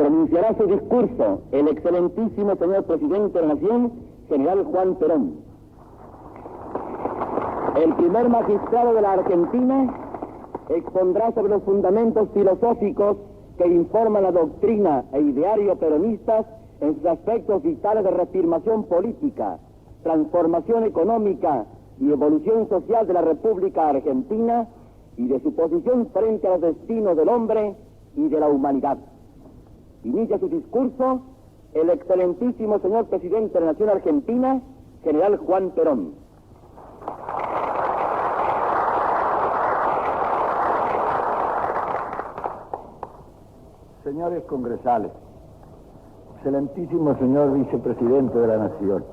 Pronunciará su discurso el excelentísimo señor presidente de la Nación, general Juan Perón. El primer magistrado de la Argentina expondrá sobre los fundamentos filosóficos que informan la doctrina e ideario peronistas en sus aspectos vitales de reafirmación política, transformación económica y evolución social de la República Argentina y de su posición frente a los destinos del hombre y de la humanidad. Inicia su discurso el excelentísimo señor presidente de la Nación Argentina, general Juan Perón. Señores congresales, excelentísimo señor vicepresidente de la Nación,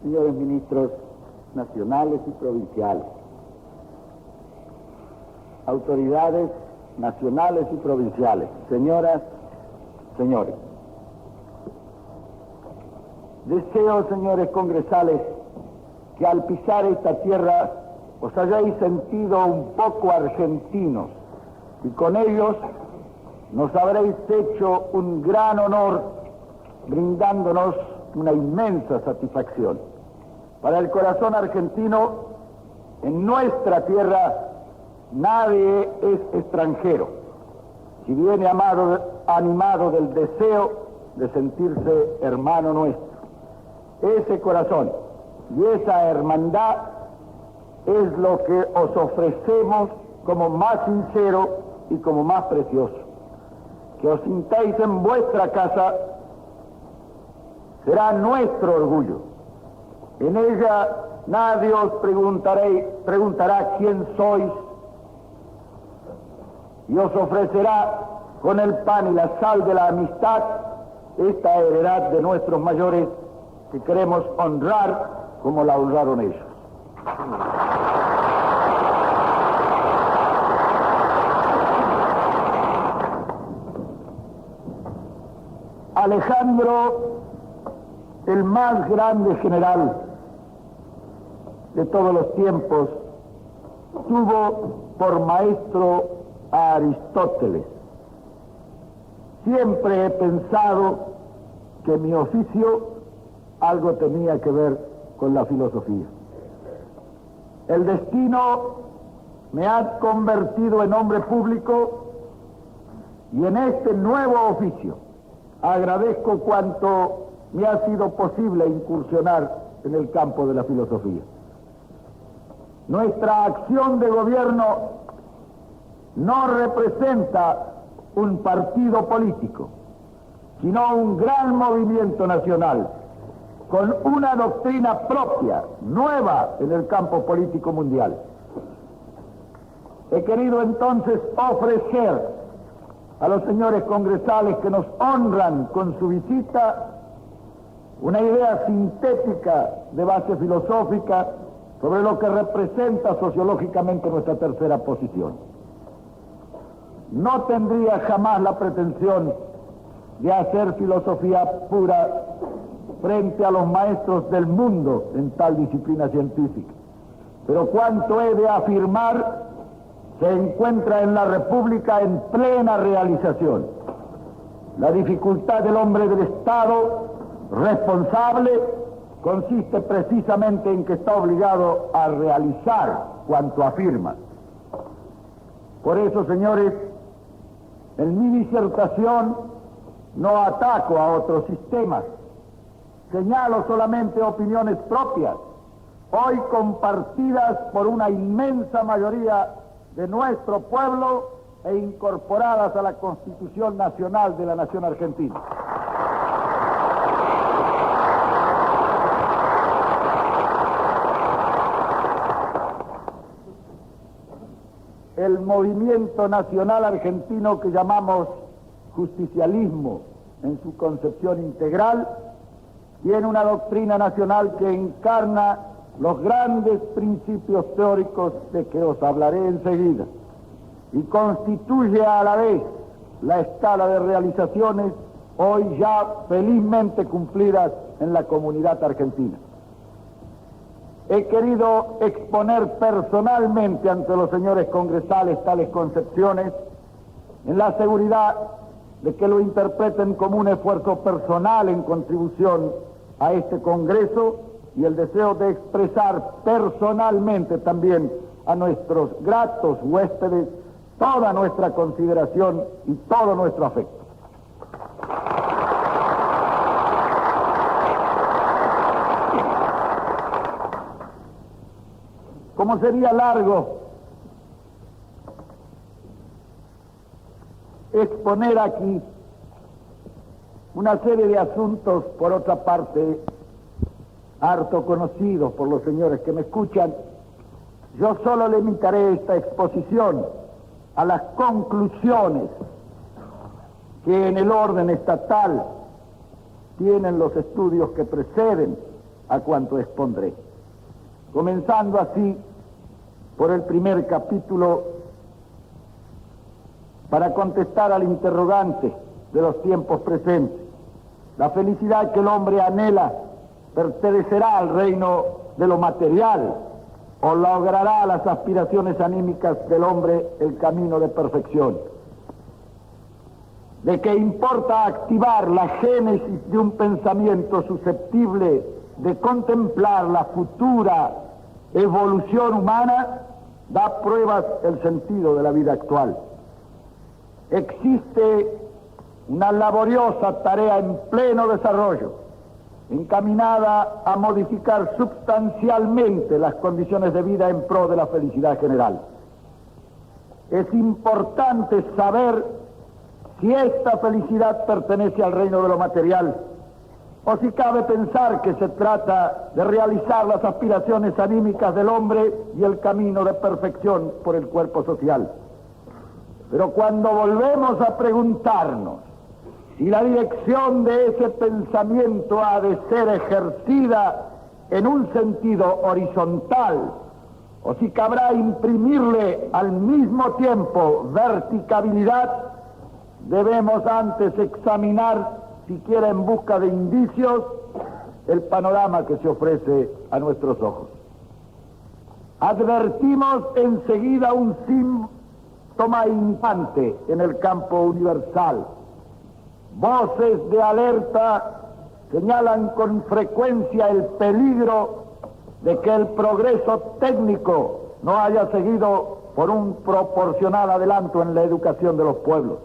señores ministros nacionales y provinciales, autoridades nacionales y provinciales, señoras, señores. Deseo, señores congresales, que al pisar esta tierra os hayáis sentido un poco argentinos y con ellos nos habréis hecho un gran honor brindándonos una inmensa satisfacción. Para el corazón argentino, en nuestra tierra nadie es extranjero, si viene animado del deseo de sentirse hermano nuestro. Ese corazón y esa hermandad es lo que os ofrecemos como más sincero y como más precioso. Que os sintáis en vuestra casa será nuestro orgullo. En ella nadie os preguntará quién sois y os ofrecerá con el pan y la sal de la amistad esta heredad de nuestros mayores que queremos honrar como la honraron ellos. Alejandro, el más grande general de todos los tiempos, tuvo por maestro a Aristóteles. Siempre he pensado que mi oficio algo tenía que ver con la filosofía. El destino me ha convertido en hombre público y en este nuevo oficio agradezco cuanto me ha sido posible incursionar en el campo de la filosofía. Nuestra acción de gobierno no representa un partido político, sino un gran movimiento nacional con una doctrina propia, nueva en el campo político mundial. He querido entonces ofrecer a los señores congresales que nos honran con su visita una idea sintética de base filosófica sobre lo que representa sociológicamente nuestra tercera posición. No tendría jamás la pretensión de hacer filosofía pura frente a los maestros del mundo en tal disciplina científica, pero cuanto he de afirmar se encuentra en la República en plena realización. La dificultad del hombre del Estado responsable consiste precisamente en que está obligado a realizar cuanto afirma. Por eso, señores, en mi disertación no ataco a otros sistemas, señalo solamente opiniones propias, hoy compartidas por una inmensa mayoría de nuestro pueblo e incorporadas a la Constitución Nacional de la Nación Argentina. El movimiento nacional argentino que llamamos justicialismo en su concepción integral tiene una doctrina nacional que encarna los grandes principios teóricos de que os hablaré enseguida y constituye a la vez la escala de realizaciones hoy ya felizmente cumplidas en la comunidad argentina. He querido exponer personalmente ante los señores congresales tales concepciones en la seguridad de que lo interpreten como un esfuerzo personal en contribución a este Congreso y el deseo de expresar personalmente también a nuestros gratos huéspedes toda nuestra consideración y todo nuestro afecto. Como sería largo exponer aquí una serie de asuntos, por otra parte, harto conocidos por los señores que me escuchan, yo solo limitaré esta exposición a las conclusiones que en el orden estatal tienen los estudios que preceden a cuanto expondré. Comenzando así por el primer capítulo, para contestar al interrogante de los tiempos presentes. La felicidad que el hombre anhela pertenecerá al reino de lo material o logrará las aspiraciones anímicas del hombre el camino de perfección. ¿De qué importa activar la génesis de un pensamiento susceptible de contemplar la futura evolución humana? Da pruebas el sentido de la vida actual. Existe una laboriosa tarea en pleno desarrollo, encaminada a modificar sustancialmente las condiciones de vida en pro de la felicidad general. Es importante saber si esta felicidad pertenece al reino de lo material, o si cabe pensar que se trata de realizar las aspiraciones anímicas del hombre y el camino de perfección por el cuerpo social. Pero cuando volvemos a preguntarnos si la dirección de ese pensamiento ha de ser ejercida en un sentido horizontal, o si cabrá imprimirle al mismo tiempo verticabilidad, debemos antes examinar, siquiera en busca de indicios, el panorama que se ofrece a nuestros ojos. Advertimos enseguida un síntoma infante en el campo universal. Voces de alerta señalan con frecuencia el peligro de que el progreso técnico no haya seguido por un proporcional adelanto en la educación de los pueblos.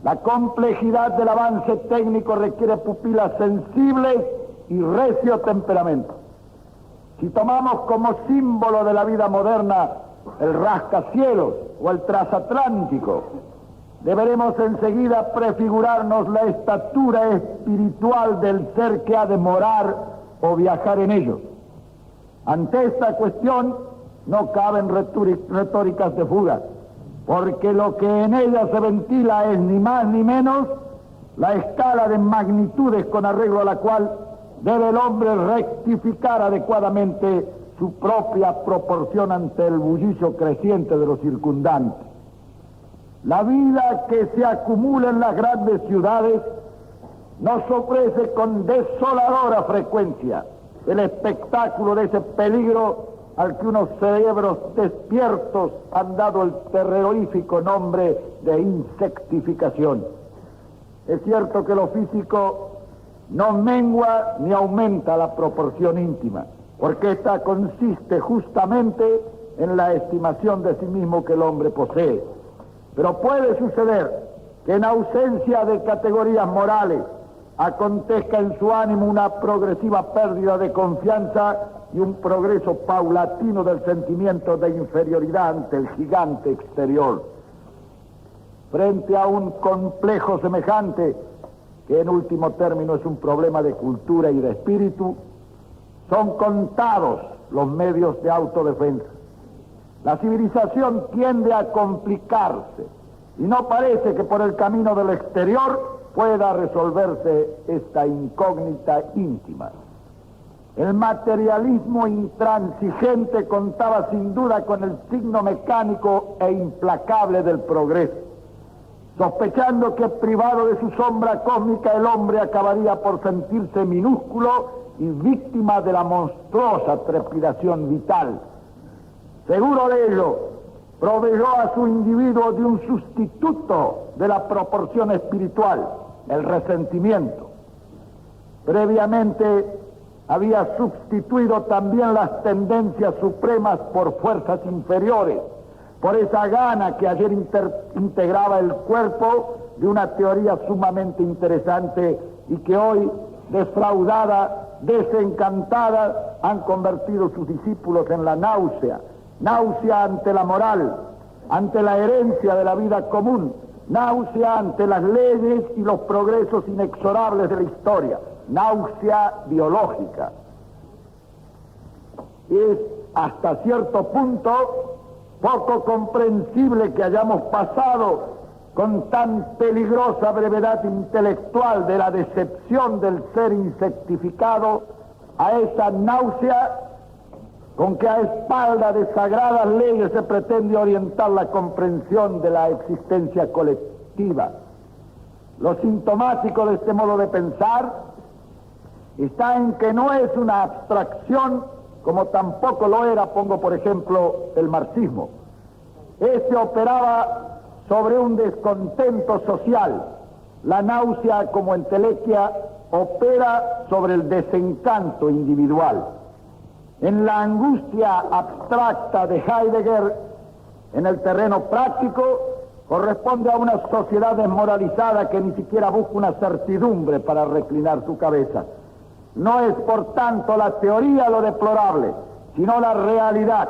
La complejidad del avance técnico requiere pupilas sensibles y recio temperamento. Si tomamos como símbolo de la vida moderna el rascacielos o el transatlántico, deberemos enseguida prefigurarnos la estatura espiritual del ser que ha de morar o viajar en ellos. Ante esta cuestión no caben retóricas de fuga, porque lo que en ella se ventila es ni más ni menos la escala de magnitudes con arreglo a la cual debe el hombre rectificar adecuadamente su propia proporción ante el bullicio creciente de los circundantes. La vida que se acumula en las grandes ciudades nos ofrece con desoladora frecuencia el espectáculo de ese peligro al que unos cerebros despiertos han dado el terrorífico nombre de insectificación. Es cierto que lo físico no mengua ni aumenta la proporción íntima, porque esta consiste justamente en la estimación de sí mismo que el hombre posee. Pero puede suceder que en ausencia de categorías morales acontezca en su ánimo una progresiva pérdida de confianza y un progreso paulatino del sentimiento de inferioridad ante el gigante exterior. Frente a un complejo semejante, que en último término es un problema de cultura y de espíritu, son contados los medios de autodefensa. La civilización tiende a complicarse y no parece que por el camino del exterior pueda resolverse esta incógnita íntima. El materialismo intransigente contaba sin duda con el signo mecánico e implacable del progreso, sospechando que privado de su sombra cósmica el hombre acabaría por sentirse minúsculo y víctima de la monstruosa trepidación vital. Seguro de ello, proveyó a su individuo de un sustituto de la proporción espiritual, el resentimiento. Previamente había sustituido también las tendencias supremas por fuerzas inferiores, por esa gana que ayer integraba el cuerpo de una teoría sumamente interesante y que hoy, defraudada, desencantada, han convertido sus discípulos en la náusea ante la moral, ante la herencia de la vida común, náusea ante las leyes y los progresos inexorables de la historia, náusea biológica. Es hasta cierto punto poco comprensible que hayamos pasado con tan peligrosa brevedad intelectual de la decepción del ser insectificado a esa náusea con que a espalda de sagradas leyes se pretende orientar la comprensión de la existencia colectiva. Lo sintomático de este modo de pensar está en que no es una abstracción, como tampoco lo era, pongo por ejemplo, el marxismo. Este operaba sobre un descontento social. La náusea, como entelequia, opera sobre el desencanto individual. En la angustia abstracta de Heidegger, en el terreno práctico, corresponde a una sociedad desmoralizada que ni siquiera busca una certidumbre para reclinar su cabeza. No es, por tanto, la teoría lo deplorable, sino la realidad,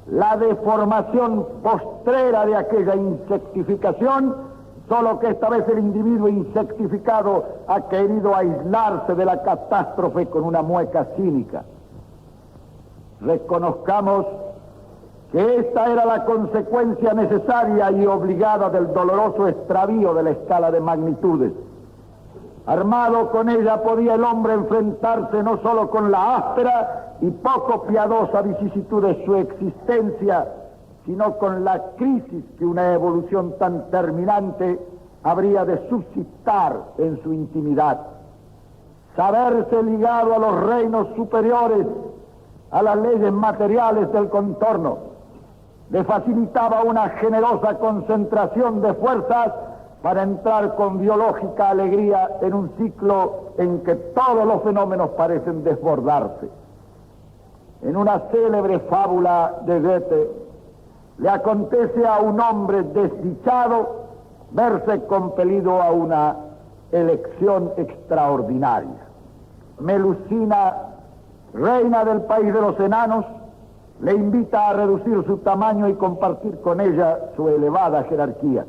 la deformación postrera de aquella insectificación, solo que esta vez el individuo insectificado ha querido aislarse de la catástrofe con una mueca cínica. Reconozcamos que esta era la consecuencia necesaria y obligada del doloroso extravío de la escala de magnitudes. Armado con ella podía el hombre enfrentarse no solo con la áspera y poco piadosa vicisitud de su existencia, sino con la crisis que una evolución tan terminante habría de suscitar en su intimidad. Saberse ligado a los reinos superiores, a las leyes materiales del contorno, le facilitaba una generosa concentración de fuerzas para entrar con biológica alegría en un ciclo en que todos los fenómenos parecen desbordarse. En una célebre fábula de Goethe, le acontece a un hombre desdichado verse compelido a una elección extraordinaria. Melusina, reina del país de los enanos, le invita a reducir su tamaño y compartir con ella su elevada jerarquía.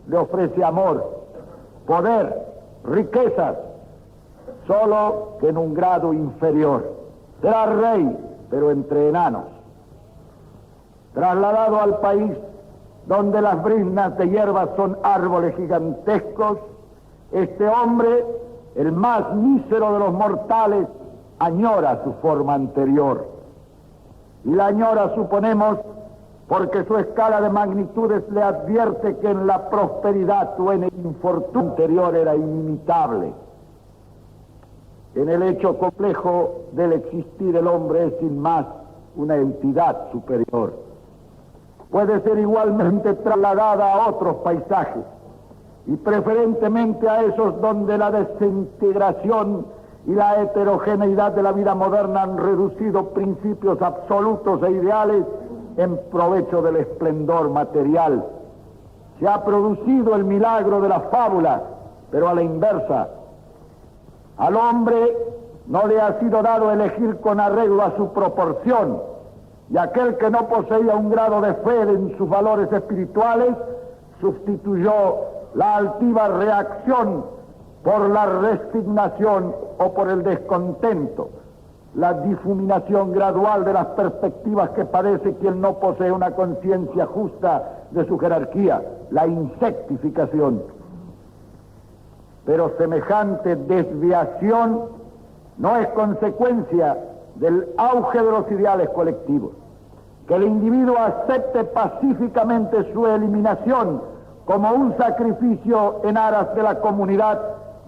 Le ofrece amor, poder, riquezas, solo que en un grado inferior. Será rey, pero entre enanos. Trasladado al país donde las briznas de hierba son árboles gigantescos, este hombre, el más mísero de los mortales, añora su forma anterior. Y la añora, suponemos, porque su escala de magnitudes le advierte que en la prosperidad o en el infortunio anterior era inimitable. En el hecho complejo del existir el hombre es sin más una entidad superior. Puede ser igualmente trasladada a otros paisajes y preferentemente a esos donde la desintegración y la heterogeneidad de la vida moderna han reducido principios absolutos e ideales en provecho del esplendor material. Se ha producido el milagro de la fábula, pero a la inversa. Al hombre no le ha sido dado elegir con arreglo a su proporción, y aquel que no poseía un grado de fe en sus valores espirituales sustituyó la altiva reacción por la resignación o por el descontento, la difuminación gradual de las perspectivas que padece quien no posee una conciencia justa de su jerarquía, la insectificación. Pero semejante desviación no es consecuencia del auge de los ideales colectivos. Que el individuo acepte pacíficamente su eliminación como un sacrificio en aras de la comunidad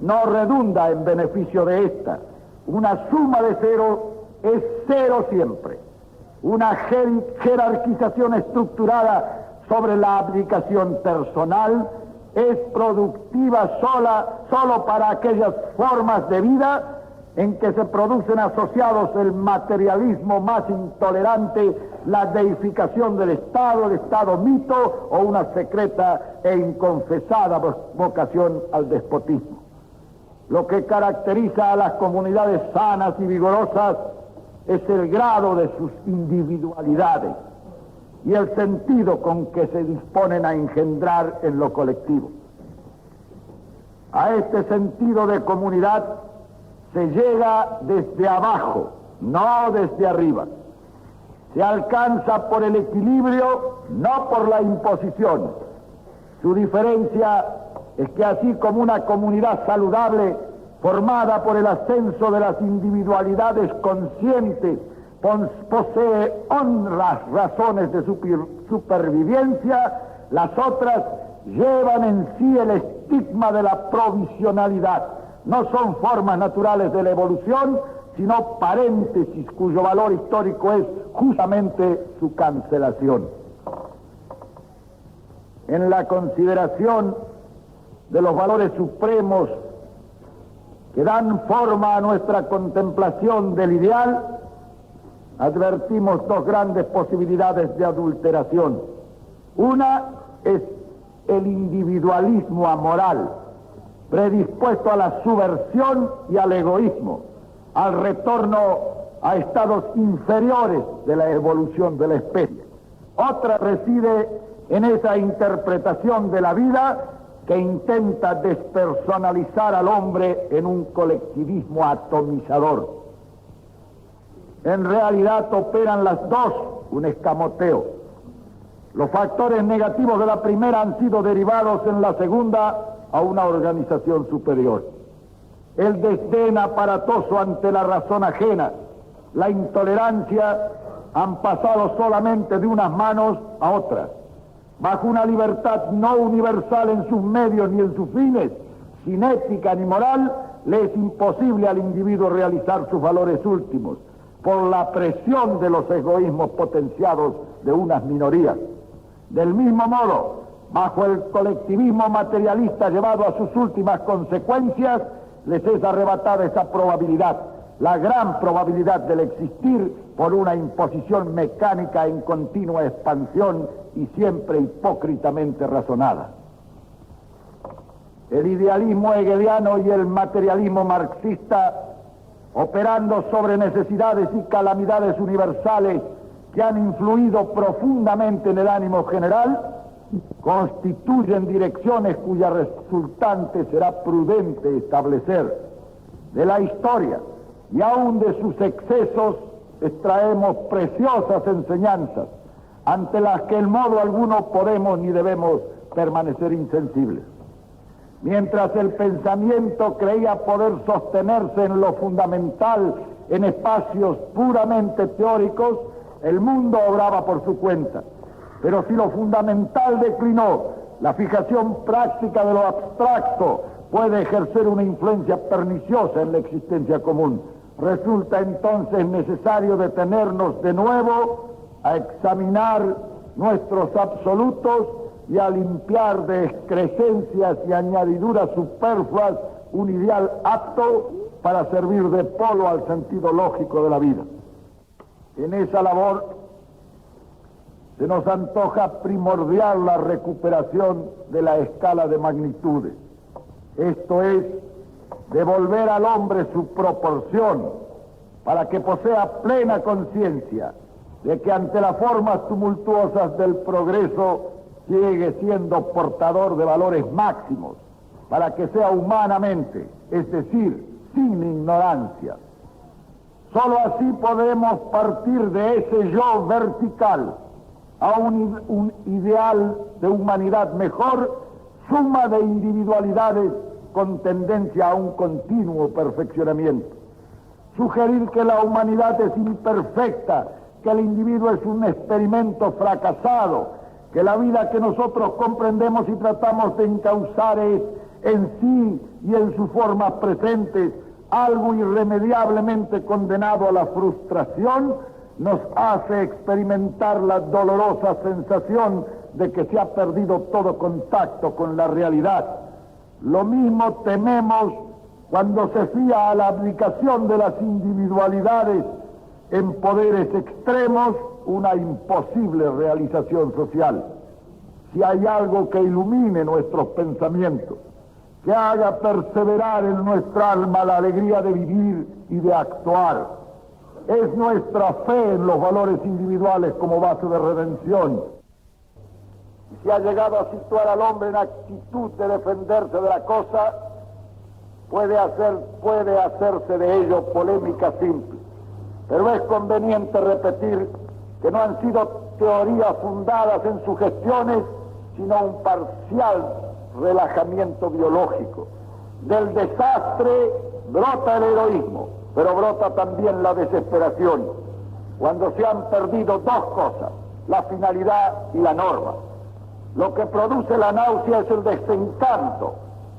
no redunda en beneficio de ésta. Una suma de cero es cero siempre. Una jerarquización estructurada sobre la abdicación personal es productiva solo para aquellas formas de vida en que se producen asociados el materialismo más intolerante, la deificación del Estado mito o una secreta e inconfesada vocación al despotismo. Lo que caracteriza a las comunidades sanas y vigorosas es el grado de sus individualidades y el sentido con que se disponen a engendrar en lo colectivo. A este sentido de comunidad se llega desde abajo, no desde arriba. Se alcanza por el equilibrio, no por la imposición. Su diferencia es que así como una comunidad saludable, formada por el ascenso de las individualidades conscientes, posee honras razones de supervivencia, las otras llevan en sí el estigma de la provisionalidad. No son formas naturales de la evolución, sino paréntesis cuyo valor histórico es justamente su cancelación. En la consideración de los valores supremos que dan forma a nuestra contemplación del ideal, advertimos dos grandes posibilidades de adulteración. Una es el individualismo amoral, predispuesto a la subversión y al egoísmo, al retorno a estados inferiores de la evolución de la especie. Otra reside en esa interpretación de la vida que intenta despersonalizar al hombre en un colectivismo atomizador. En realidad operan las dos un escamoteo. Los factores negativos de la primera han sido derivados en la segunda a una organización superior. El desdén aparatoso ante la razón ajena, la intolerancia, han pasado solamente de unas manos a otras. Bajo una libertad no universal en sus medios ni en sus fines, sin ética ni moral, le es imposible al individuo realizar sus valores últimos, por la presión de los egoísmos potenciados de unas minorías. Del mismo modo, bajo el colectivismo materialista llevado a sus últimas consecuencias, les es arrebatada esa probabilidad, la gran probabilidad del existir por una imposición mecánica en continua expansión y siempre hipócritamente razonada. El idealismo hegeliano y el materialismo marxista, operando sobre necesidades y calamidades universales que han influido profundamente en el ánimo general, constituyen direcciones cuya resultante será prudente establecer. De la historia y aún de sus excesos extraemos preciosas enseñanzas ante las que en modo alguno podemos ni debemos permanecer insensibles. Mientras el pensamiento creía poder sostenerse en lo fundamental en espacios puramente teóricos, el mundo obraba por su cuenta. Pero si lo fundamental declinó, la fijación práctica de lo abstracto puede ejercer una influencia perniciosa en la existencia común. Resulta entonces necesario detenernos de nuevo a examinar nuestros absolutos y a limpiar de excrescencias y añadiduras superfluas un ideal apto para servir de polo al sentido lógico de la vida. En esa labor se nos antoja primordial la recuperación de la escala de magnitudes. Esto es, devolver al hombre su proporción para que posea plena conciencia de que ante las formas tumultuosas del progreso sigue siendo portador de valores máximos, para que sea humanamente, es decir, sin ignorancia. Solo así podemos partir de ese yo vertical a un ideal de humanidad mejor, suma de individualidades con tendencia a un continuo perfeccionamiento. Sugerir que la humanidad es imperfecta, que el individuo es un experimento fracasado, que la vida que nosotros comprendemos y tratamos de encauzar es en sí y en sus formas presentes algo irremediablemente condenado a la frustración, nos hace experimentar la dolorosa sensación de que se ha perdido todo contacto con la realidad. Lo mismo tememos cuando se fía a la abdicación de las individualidades en poderes extremos, una imposible realización social. Si hay algo que ilumine nuestros pensamientos, que haga perseverar en nuestra alma la alegría de vivir y de actuar, es nuestra fe en los valores individuales como base de redención. Y si ha llegado a situar al hombre en actitud de defenderse de la cosa, puede hacerse de ello polémica simple. Pero es conveniente repetir que no han sido teorías fundadas en sugestiones, sino un parcial relajamiento biológico. Del desastre brota el heroísmo, pero brota también la desesperación, cuando se han perdido dos cosas, la finalidad y la norma. Lo que produce la náusea es el desencanto,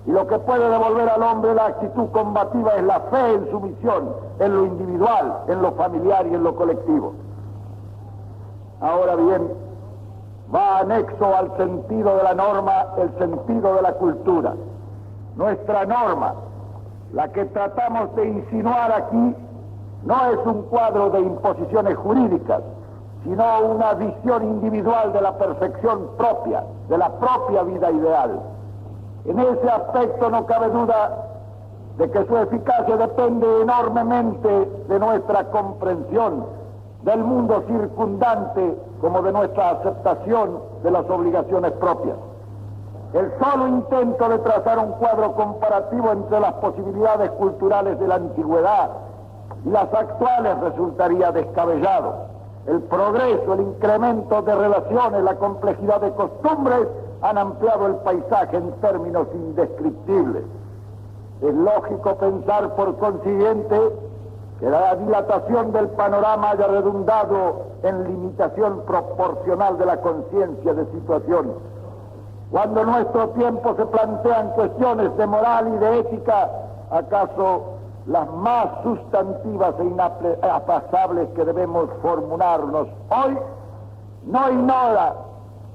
y lo que puede devolver al hombre la actitud combativa es la fe en su misión, en lo individual, en lo familiar y en lo colectivo. Ahora bien, va anexo al sentido de la norma el sentido de la cultura. Nuestra norma, la que tratamos de insinuar aquí, no es un cuadro de imposiciones jurídicas, sino una visión individual de la perfección propia, de la propia vida ideal. En ese aspecto no cabe duda de que su eficacia depende enormemente de nuestra comprensión del mundo circundante como de nuestra aceptación de las obligaciones propias. El solo intento de trazar un cuadro comparativo entre las posibilidades culturales de la antigüedad y las actuales resultaría descabellado. El progreso, el incremento de relaciones, la complejidad de costumbres han ampliado el paisaje en términos indescriptibles. Es lógico pensar, por consiguiente, que la dilatación del panorama haya redundado en limitación proporcional de la conciencia de situación. Cuando en nuestro tiempo se plantean cuestiones de moral y de ética, ¿acaso las más sustantivas e inaplazables que debemos formularnos hoy no ignora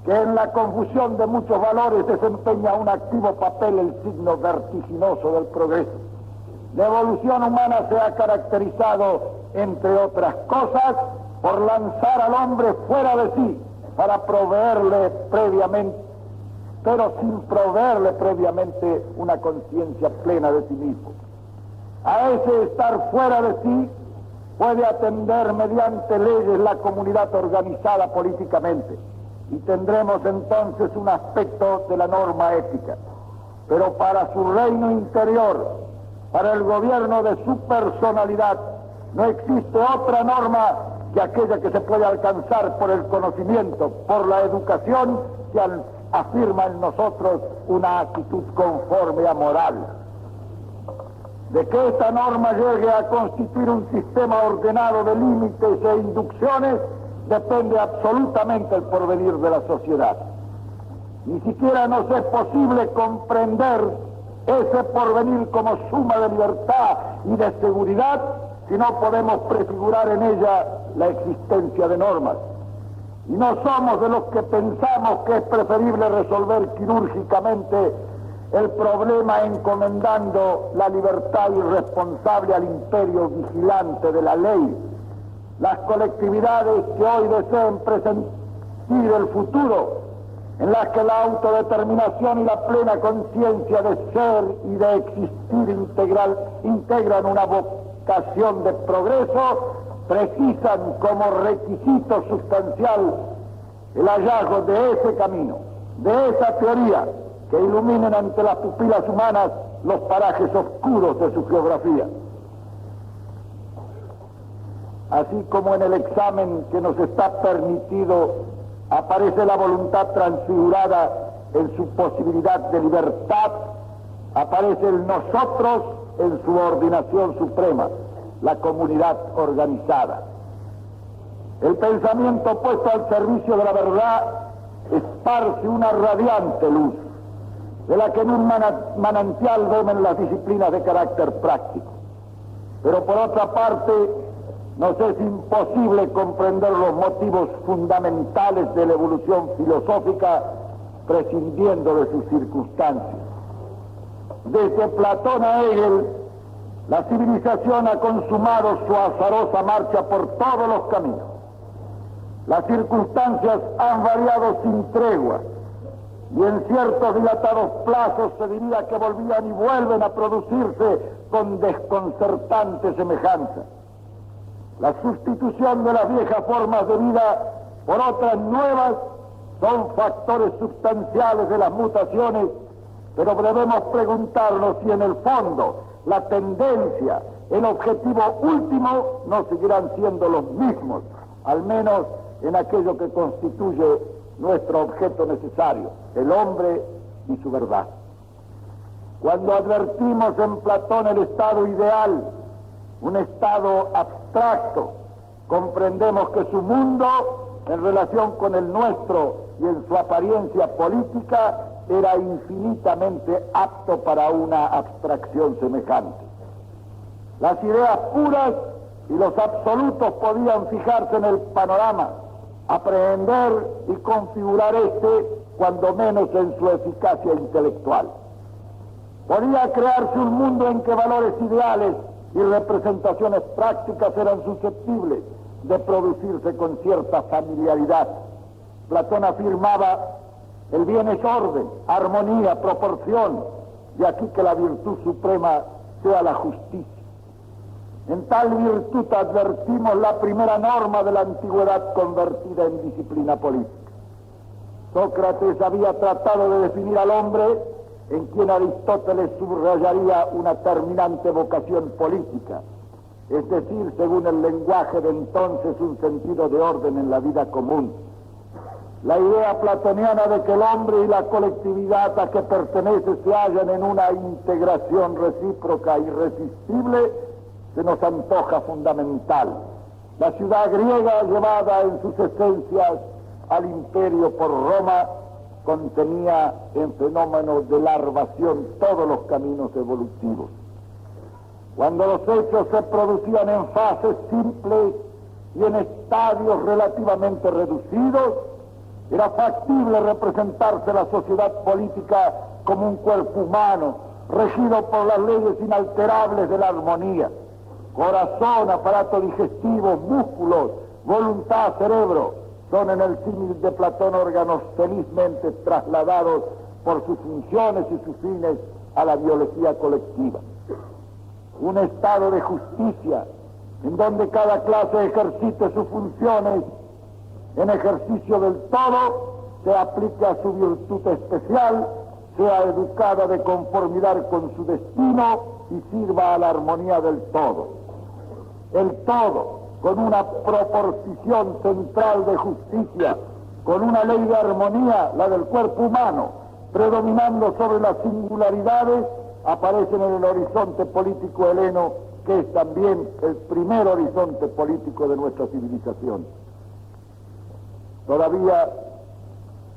que en la confusión de muchos valores desempeña un activo papel el signo vertiginoso del progreso? La evolución humana se ha caracterizado, entre otras cosas, por lanzar al hombre fuera de sí para proveerle previamente, pero sin proveerle previamente una conciencia plena de sí mismo. A ese estar fuera de sí puede atender mediante leyes la comunidad organizada políticamente, y tendremos entonces un aspecto de la norma ética. Pero para su reino interior, para el gobierno de su personalidad, no existe otra norma que aquella que se puede alcanzar por el conocimiento, por la educación, que afirma en nosotros una actitud conforme a moral. De que esta norma llegue a constituir un sistema ordenado de límites e inducciones depende absolutamente el porvenir de la sociedad. Ni siquiera nos es posible comprender ese porvenir como suma de libertad y de seguridad si no podemos prefigurar en ella la existencia de normas. Y no somos de los que pensamos que es preferible resolver quirúrgicamente el problema encomendando la libertad irresponsable al imperio vigilante de la ley. Las colectividades que hoy deseen presentir el futuro, en las que la autodeterminación y la plena conciencia de ser y de existir integran una vocación de progreso, precisan como requisito sustancial el hallazgo de ese camino, de esa teoría que iluminen ante las pupilas humanas los parajes oscuros de su geografía. Así como en el examen que nos está permitido aparece la voluntad transfigurada en su posibilidad de libertad, aparece el nosotros en su ordinación suprema, la comunidad organizada. El pensamiento puesto al servicio de la verdad esparce una radiante luz, de la que en un manantial beben las disciplinas de carácter práctico. Pero por otra parte, nos es imposible comprender los motivos fundamentales de la evolución filosófica prescindiendo de sus circunstancias. Desde Platón a Hegel, la civilización ha consumado su azarosa marcha por todos los caminos. Las circunstancias han variado sin tregua, y en ciertos dilatados plazos se diría que volvían y vuelven a producirse con desconcertante semejanza. La sustitución de las viejas formas de vida por otras nuevas son factores sustanciales de las mutaciones, pero debemos preguntarnos si en el fondo la tendencia, el objetivo último no seguirán siendo los mismos, al menos en aquello que constituye nuestro objeto necesario, el hombre y su verdad. Cuando advertimos en Platón el estado ideal, un estado abstracto, comprendemos que su mundo, en relación con el nuestro y en su apariencia política, era infinitamente apto para una abstracción semejante. Las ideas puras y los absolutos podían fijarse en el panorama, aprehender y configurar cuando menos en su eficacia intelectual. Podía crearse un mundo en que valores ideales y representaciones prácticas eran susceptibles de producirse con cierta familiaridad. Platón afirmaba: el bien es orden, armonía, proporción, y aquí que la virtud suprema sea la justicia. En tal virtud advertimos la primera norma de la antigüedad convertida en disciplina política. Sócrates había tratado de definir al hombre, en quien Aristóteles subrayaría una terminante vocación política, es decir, según el lenguaje de entonces, un sentido de orden en la vida común. La idea platoniana de que el hombre y la colectividad a que pertenece se hallan en una integración recíproca irresistible se nos antoja fundamental. La ciudad griega, llevada en sus esencias al imperio por Roma, contenía en fenómenos de larvación todos los caminos evolutivos. Cuando los hechos se producían en fases simples y en estadios relativamente reducidos, era factible representarse la sociedad política como un cuerpo humano, regido por las leyes inalterables de la armonía. Corazón, aparato digestivo, músculos, voluntad, cerebro, son en el símil de Platón órganos felizmente trasladados por sus funciones y sus fines a la biología colectiva. Un estado de justicia en donde cada clase ejercite sus funciones en ejercicio del todo, se aplique a su virtud especial, sea educada de conformidad con su destino y sirva a la armonía del todo. El todo, con una proporción central de justicia, con una ley de armonía, la del cuerpo humano, predominando sobre las singularidades, aparecen en el horizonte político heleno, que es también el primer horizonte político de nuestra civilización. Todavía,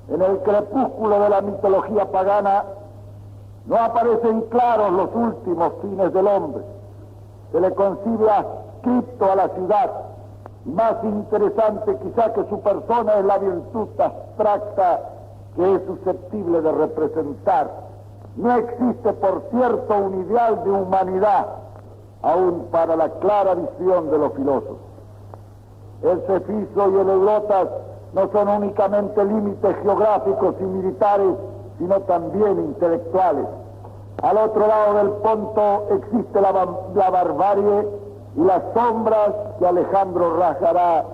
en el crepúsculo de la mitología pagana, no aparecen claros los últimos fines del hombre. Se le concibe adscrito a la ciudad. Más interesante quizá que su persona es la virtud abstracta que es susceptible de representar. No existe, por cierto, un ideal de humanidad, aún para la clara visión de los filósofos. El Cefiso y el Eurotas no son únicamente límites geográficos y militares, sino también intelectuales. Al otro lado del Ponto existe la barbarie y las sombras que Alejandro rasgará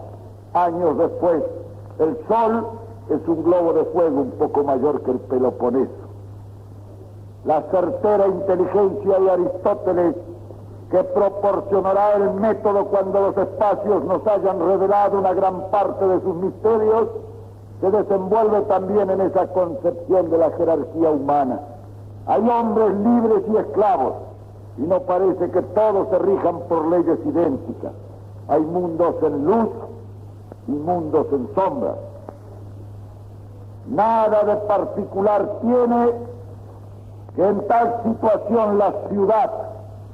años después. El sol es un globo de fuego un poco mayor que el Peloponeso. La certera inteligencia de Aristóteles, que proporcionará el método cuando los espacios nos hayan revelado una gran parte de sus misterios, se desenvuelve también en esa concepción de la jerarquía humana. Hay hombres libres y esclavos, y no parece que todos se rijan por leyes idénticas. Hay mundos en luz y mundos en sombra. Nada de particular tiene que en tal situación la ciudad,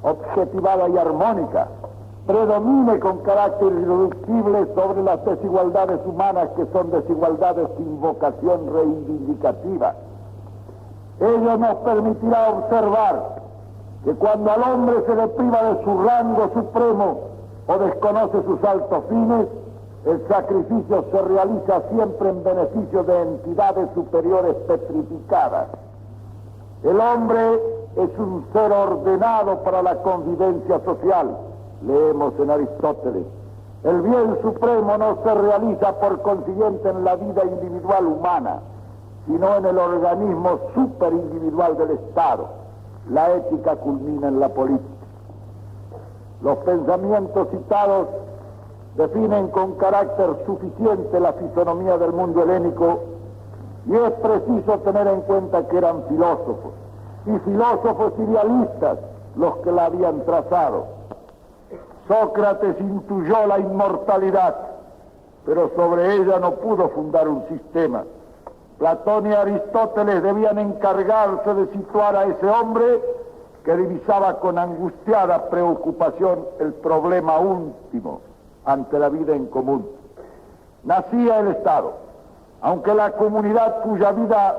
objetivada y armónica, predomine con carácter irreductible sobre las desigualdades humanas, que son desigualdades sin vocación reivindicativa. Ello nos permitirá observar que cuando al hombre se le priva de su rango supremo o desconoce sus altos fines, el sacrificio se realiza siempre en beneficio de entidades superiores petrificadas. El hombre es un ser ordenado para la convivencia social, leemos en Aristóteles. El bien supremo no se realiza por consiguiente en la vida individual humana, sino en el organismo superindividual del Estado. La ética culmina en la política. Los pensamientos citados definen con carácter suficiente la fisonomía del mundo helénico, y es preciso tener en cuenta que eran filósofos, y filósofos idealistas los que la habían trazado. Sócrates intuyó la inmortalidad, pero sobre ella no pudo fundar un sistema. Platón y Aristóteles debían encargarse de situar a ese hombre que divisaba con angustiada preocupación el problema último ante la vida en común. Nacía el Estado, aunque la comunidad cuya vida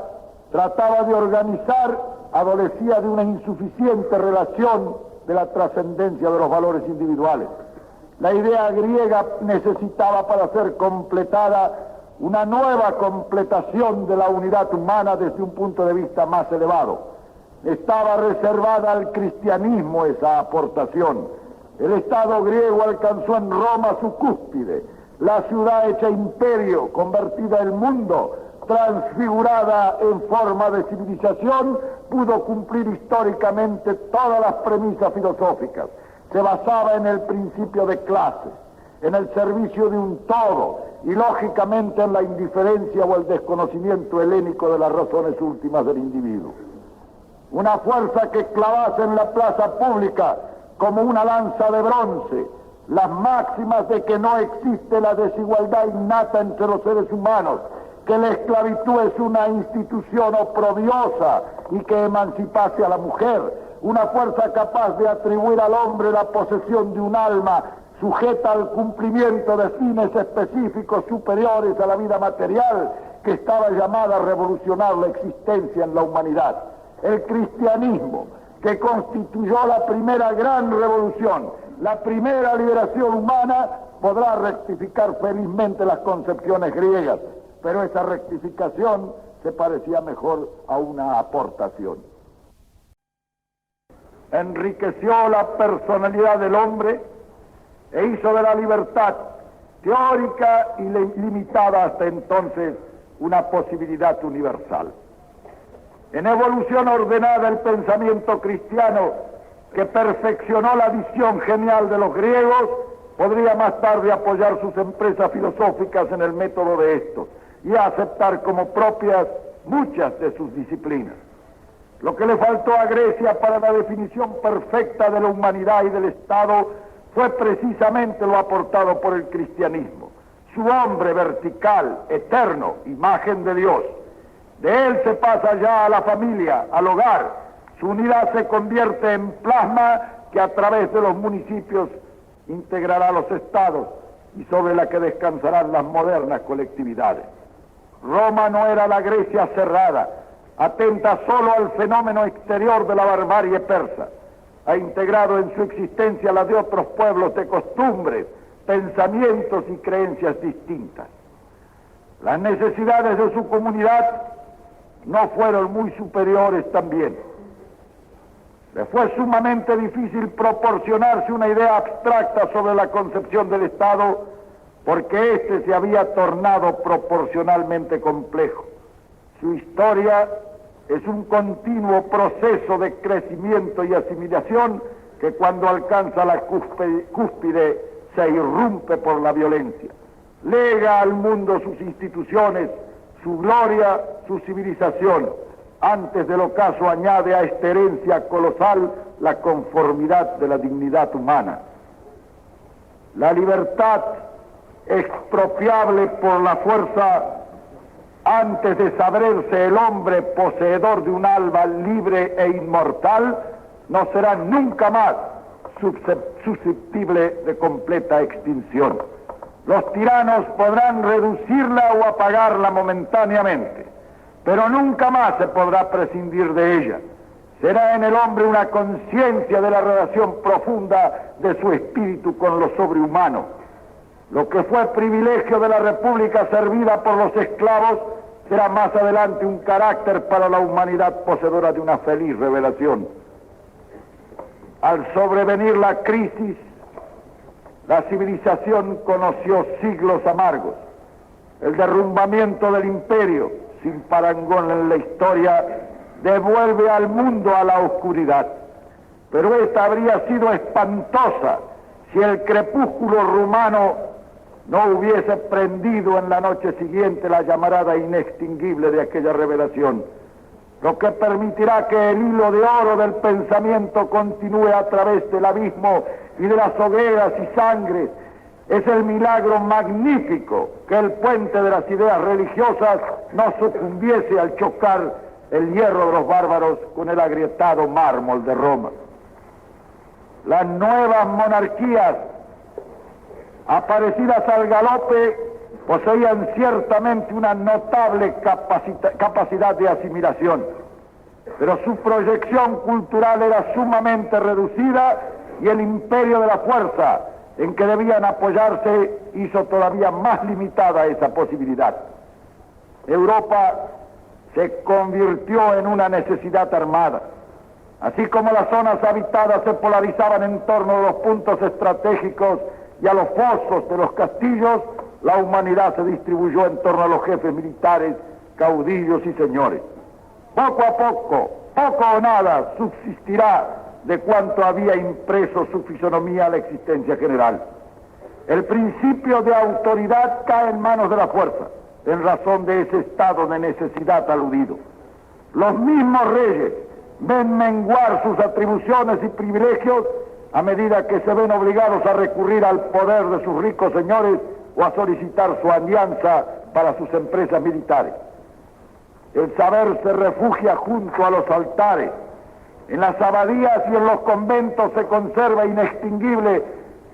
trataba de organizar adolecía de una insuficiente relación de la trascendencia de los valores individuales. La idea griega necesitaba, para ser completada, una nueva completación de la unidad humana desde un punto de vista más elevado. Estaba reservada al cristianismo esa aportación. El Estado griego alcanzó en Roma su cúspide, la ciudad hecha imperio, convertida en mundo, transfigurada en forma de civilización, pudo cumplir históricamente todas las premisas filosóficas. Se basaba en el principio de clases, en el servicio de un todo y lógicamente en la indiferencia o el desconocimiento helénico de las razones últimas del individuo. Una fuerza que clavase en la plaza pública como una lanza de bronce las máximas de que no existe la desigualdad innata entre los seres humanos, que la esclavitud es una institución oprobiosa y que emancipase a la mujer, una fuerza capaz de atribuir al hombre la posesión de un alma sujeta al cumplimiento de fines específicos superiores a la vida material, que estaba llamada a revolucionar la existencia en la humanidad. El cristianismo, que constituyó la primera gran revolución, la primera liberación humana, podrá rectificar felizmente las concepciones griegas, pero esa rectificación se parecía mejor a una aportación. Enriqueció la personalidad del hombre e hizo de la libertad teórica y limitada hasta entonces una posibilidad universal. En evolución ordenada el pensamiento cristiano, que perfeccionó la visión genial de los griegos, podría más tarde apoyar sus empresas filosóficas en el método de estos y aceptar como propias muchas de sus disciplinas. Lo que le faltó a Grecia para la definición perfecta de la humanidad y del Estado fue precisamente lo aportado por el cristianismo. Su hombre vertical, eterno, imagen de Dios. De él se pasa ya a la familia, al hogar. Su unidad se convierte en plasma que a través de los municipios integrará los estados y sobre la que descansarán las modernas colectividades. Roma no era la Grecia cerrada, atenta solo al fenómeno exterior de la barbarie persa. Ha integrado en su existencia la de otros pueblos de costumbres, pensamientos y creencias distintas. Las necesidades de su comunidad no fueron muy superiores también. Le fue sumamente difícil proporcionarse una idea abstracta sobre la concepción del Estado, porque éste se había tornado proporcionalmente complejo. Su historia es un continuo proceso de crecimiento y asimilación que cuando alcanza la cúspide se irrumpe por la violencia. Lega al mundo sus instituciones, su gloria, su civilización. Antes del ocaso añade a esta herencia colosal la conformidad de la dignidad humana. La libertad expropiable por la fuerza, antes de saberse el hombre poseedor de un alma libre e inmortal, no será nunca más susceptible de completa extinción. Los tiranos podrán reducirla o apagarla momentáneamente, pero nunca más se podrá prescindir de ella. Será en el hombre una conciencia de la relación profunda de su espíritu con lo sobrehumano. Lo que fue privilegio de la República servida por los esclavos será más adelante un carácter para la humanidad poseedora de una feliz revelación. Al sobrevenir la crisis, la civilización conoció siglos amargos. El derrumbamiento del imperio, sin parangón en la historia, devuelve al mundo a la oscuridad. Pero esta habría sido espantosa si el crepúsculo rumano no hubiese prendido en la noche siguiente la llamarada inextinguible de aquella revelación, lo que permitirá que el hilo de oro del pensamiento continúe a través del abismo y de las hogueras y sangres. Es el milagro magnífico que el puente de las ideas religiosas no sucumbiese al chocar el hierro de los bárbaros con el agrietado mármol de Roma. Las nuevas monarquías aparecidas al galope poseían ciertamente una notable capacidad de asimilación, pero su proyección cultural era sumamente reducida y el imperio de la fuerza en que debían apoyarse hizo todavía más limitada esa posibilidad. Europa se convirtió en una necesidad armada. Así como las zonas habitadas se polarizaban en torno a los puntos estratégicos y a los fosos de los castillos, la humanidad se distribuyó en torno a los jefes militares, caudillos y señores. Poco a poco, poco o nada, subsistirá de cuanto había impreso su fisonomía a la existencia general. El principio de autoridad cae en manos de la fuerza, en razón de ese estado de necesidad aludido. Los mismos reyes ven menguar sus atribuciones y privilegios a medida que se ven obligados a recurrir al poder de sus ricos señores o a solicitar su alianza para sus empresas militares. El saber se refugia junto a los altares. En las abadías y en los conventos se conserva inextinguible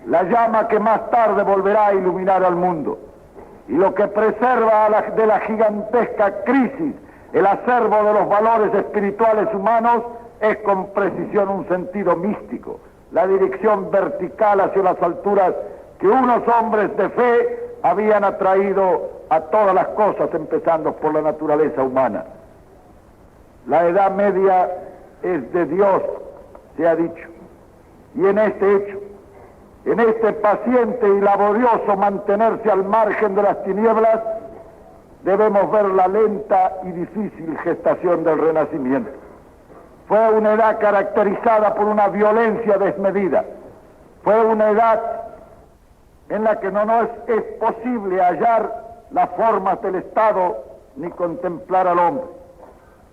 la llama que más tarde volverá a iluminar al mundo. Y lo que preserva de la gigantesca crisis el acervo de los valores espirituales humanos es con precisión un sentido místico, la dirección vertical hacia las alturas que unos hombres de fe habían atraído a todas las cosas, empezando por la naturaleza humana. La Edad Media es de Dios, se ha dicho, y en este hecho, en este paciente y laborioso mantenerse al margen de las tinieblas, debemos ver la lenta y difícil gestación del Renacimiento. Fue una edad caracterizada por una violencia desmedida. Fue una edad en la que no es posible hallar las formas del Estado ni contemplar al hombre.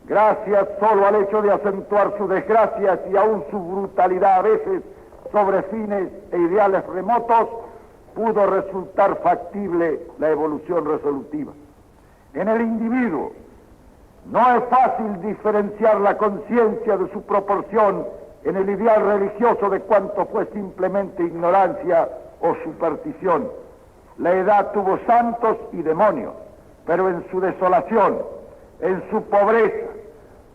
Gracias solo al hecho de acentuar sus desgracias y aún su brutalidad a veces sobre fines e ideales remotos, pudo resultar factible la evolución resolutiva. En el individuo no es fácil diferenciar la conciencia de su proporción en el ideal religioso de cuanto fue simplemente ignorancia o superstición. La edad tuvo santos y demonios, pero en su desolación, en su pobreza,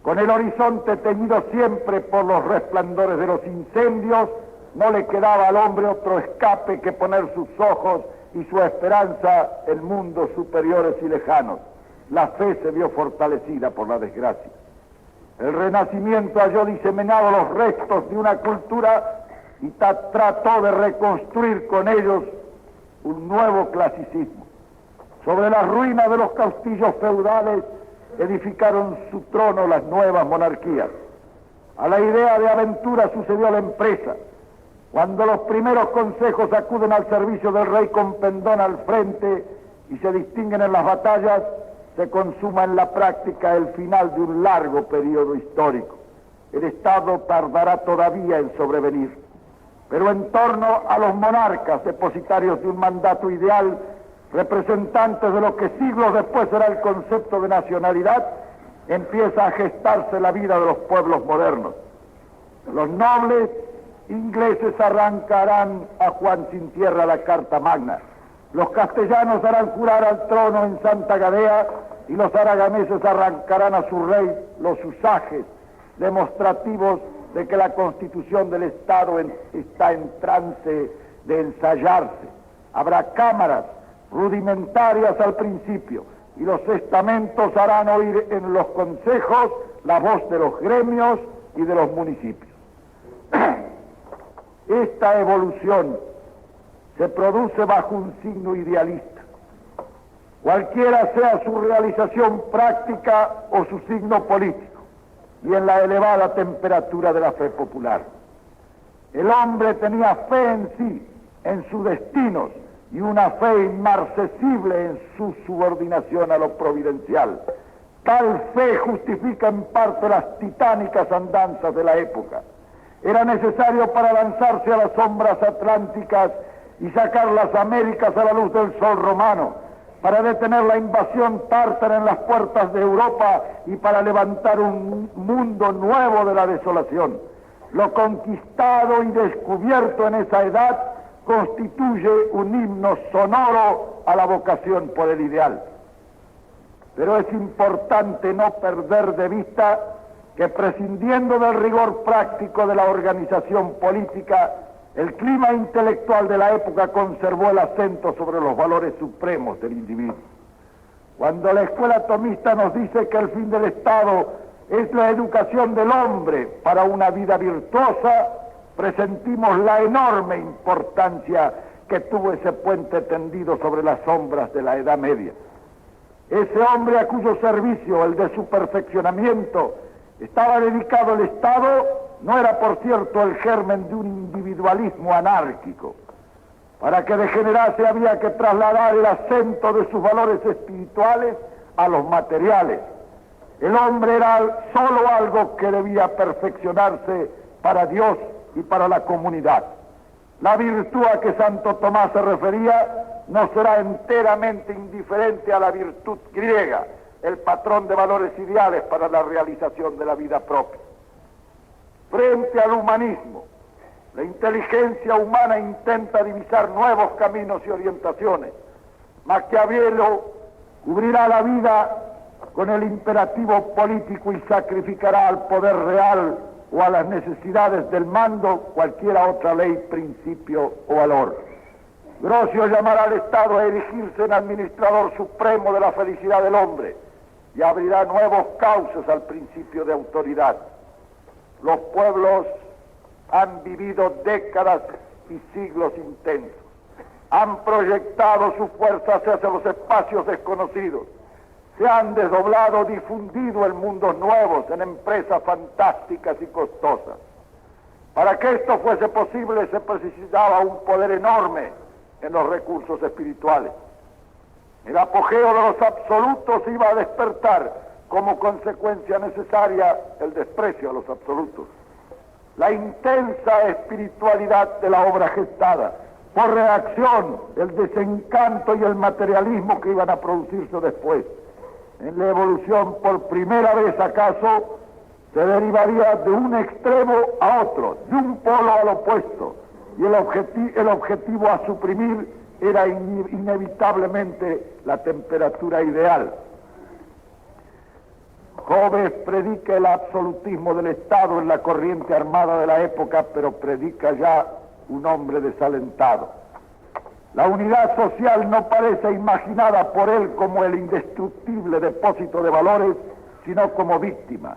con el horizonte teñido siempre por los resplandores de los incendios, no le quedaba al hombre otro escape que poner sus ojos y su esperanza en mundos superiores y lejanos. La fe se vio fortalecida por la desgracia. El Renacimiento halló diseminados los restos de una cultura y trató de reconstruir con ellos un nuevo clasicismo. Sobre las ruinas de los castillos feudales edificaron su trono las nuevas monarquías. A la idea de aventura sucedió la empresa. Cuando los primeros consejos acuden al servicio del rey con pendón al frente y se distinguen en las batallas, se consuma en la práctica el final de un largo periodo histórico. El Estado tardará todavía en sobrevenir, pero en torno a los monarcas, depositarios de un mandato ideal, representantes de lo que siglos después será el concepto de nacionalidad, empieza a gestarse la vida de los pueblos modernos. Los nobles ingleses arrancarán a Juan sin tierra la Carta Magna, los castellanos harán jurar al trono en Santa Gadea y los araganeses arrancarán a su rey los usajes demostrativos de que la Constitución del Estado está en trance de ensayarse. Habrá cámaras rudimentarias al principio y los estamentos harán oír en los consejos la voz de los gremios y de los municipios. Esta evolución se produce bajo un signo idealista, cualquiera sea su realización práctica o su signo político, y en la elevada temperatura de la fe popular. El hombre tenía fe en sí, en sus destinos, y una fe inmarcesible en su subordinación a lo providencial. Tal fe justifica en parte las titánicas andanzas de la época. Era necesario para lanzarse a las sombras atlánticas y sacar las Américas a la luz del sol romano, para detener la invasión tártara en las puertas de Europa y para levantar un mundo nuevo de la desolación. Lo conquistado y descubierto en esa edad constituye un himno sonoro a la vocación por el ideal. Pero es importante no perder de vista que, prescindiendo del rigor práctico de la organización política, el clima intelectual de la época conservó el acento sobre los valores supremos del individuo. Cuando la escuela tomista nos dice que el fin del Estado es la educación del hombre para una vida virtuosa, presentimos la enorme importancia que tuvo ese puente tendido sobre las sombras de la Edad Media. Ese hombre a cuyo servicio, el de su perfeccionamiento, estaba dedicado el Estado, no era, por cierto, el germen de un individualismo anárquico. Para que degenerase había que trasladar el acento de sus valores espirituales a los materiales. El hombre era solo algo que debía perfeccionarse para Dios y para la comunidad. La virtud a que Santo Tomás se refería no será enteramente indiferente a la virtud griega, el patrón de valores ideales para la realización de la vida propia. Frente al humanismo, la inteligencia humana intenta divisar nuevos caminos y orientaciones. Maquiavelo cubrirá la vida con el imperativo político y sacrificará al poder real o a las necesidades del mando cualquiera otra ley, principio o valor. Grocio llamará al Estado a erigirse en administrador supremo de la felicidad del hombre y abrirá nuevos cauces al principio de autoridad. Los pueblos han vivido décadas y siglos intensos, han proyectado sus fuerzas hacia los espacios desconocidos, se han desdoblado, difundido en mundos nuevos, en empresas fantásticas y costosas. Para que esto fuese posible se precisaba un poder enorme en los recursos espirituales. El apogeo de los absolutos iba a despertar como consecuencia necesaria el desprecio a los absolutos. La intensa espiritualidad de la obra gestada, por reacción, el desencanto y el materialismo que iban a producirse después. En la evolución, por primera vez acaso, se derivaría de un extremo a otro, de un polo al opuesto, y el objetivo a suprimir era inevitablemente la temperatura ideal. Hobbes predica el absolutismo del Estado en la corriente armada de la época, pero predica ya un hombre desalentado. La unidad social no parece imaginada por él como el indestructible depósito de valores, sino como víctima.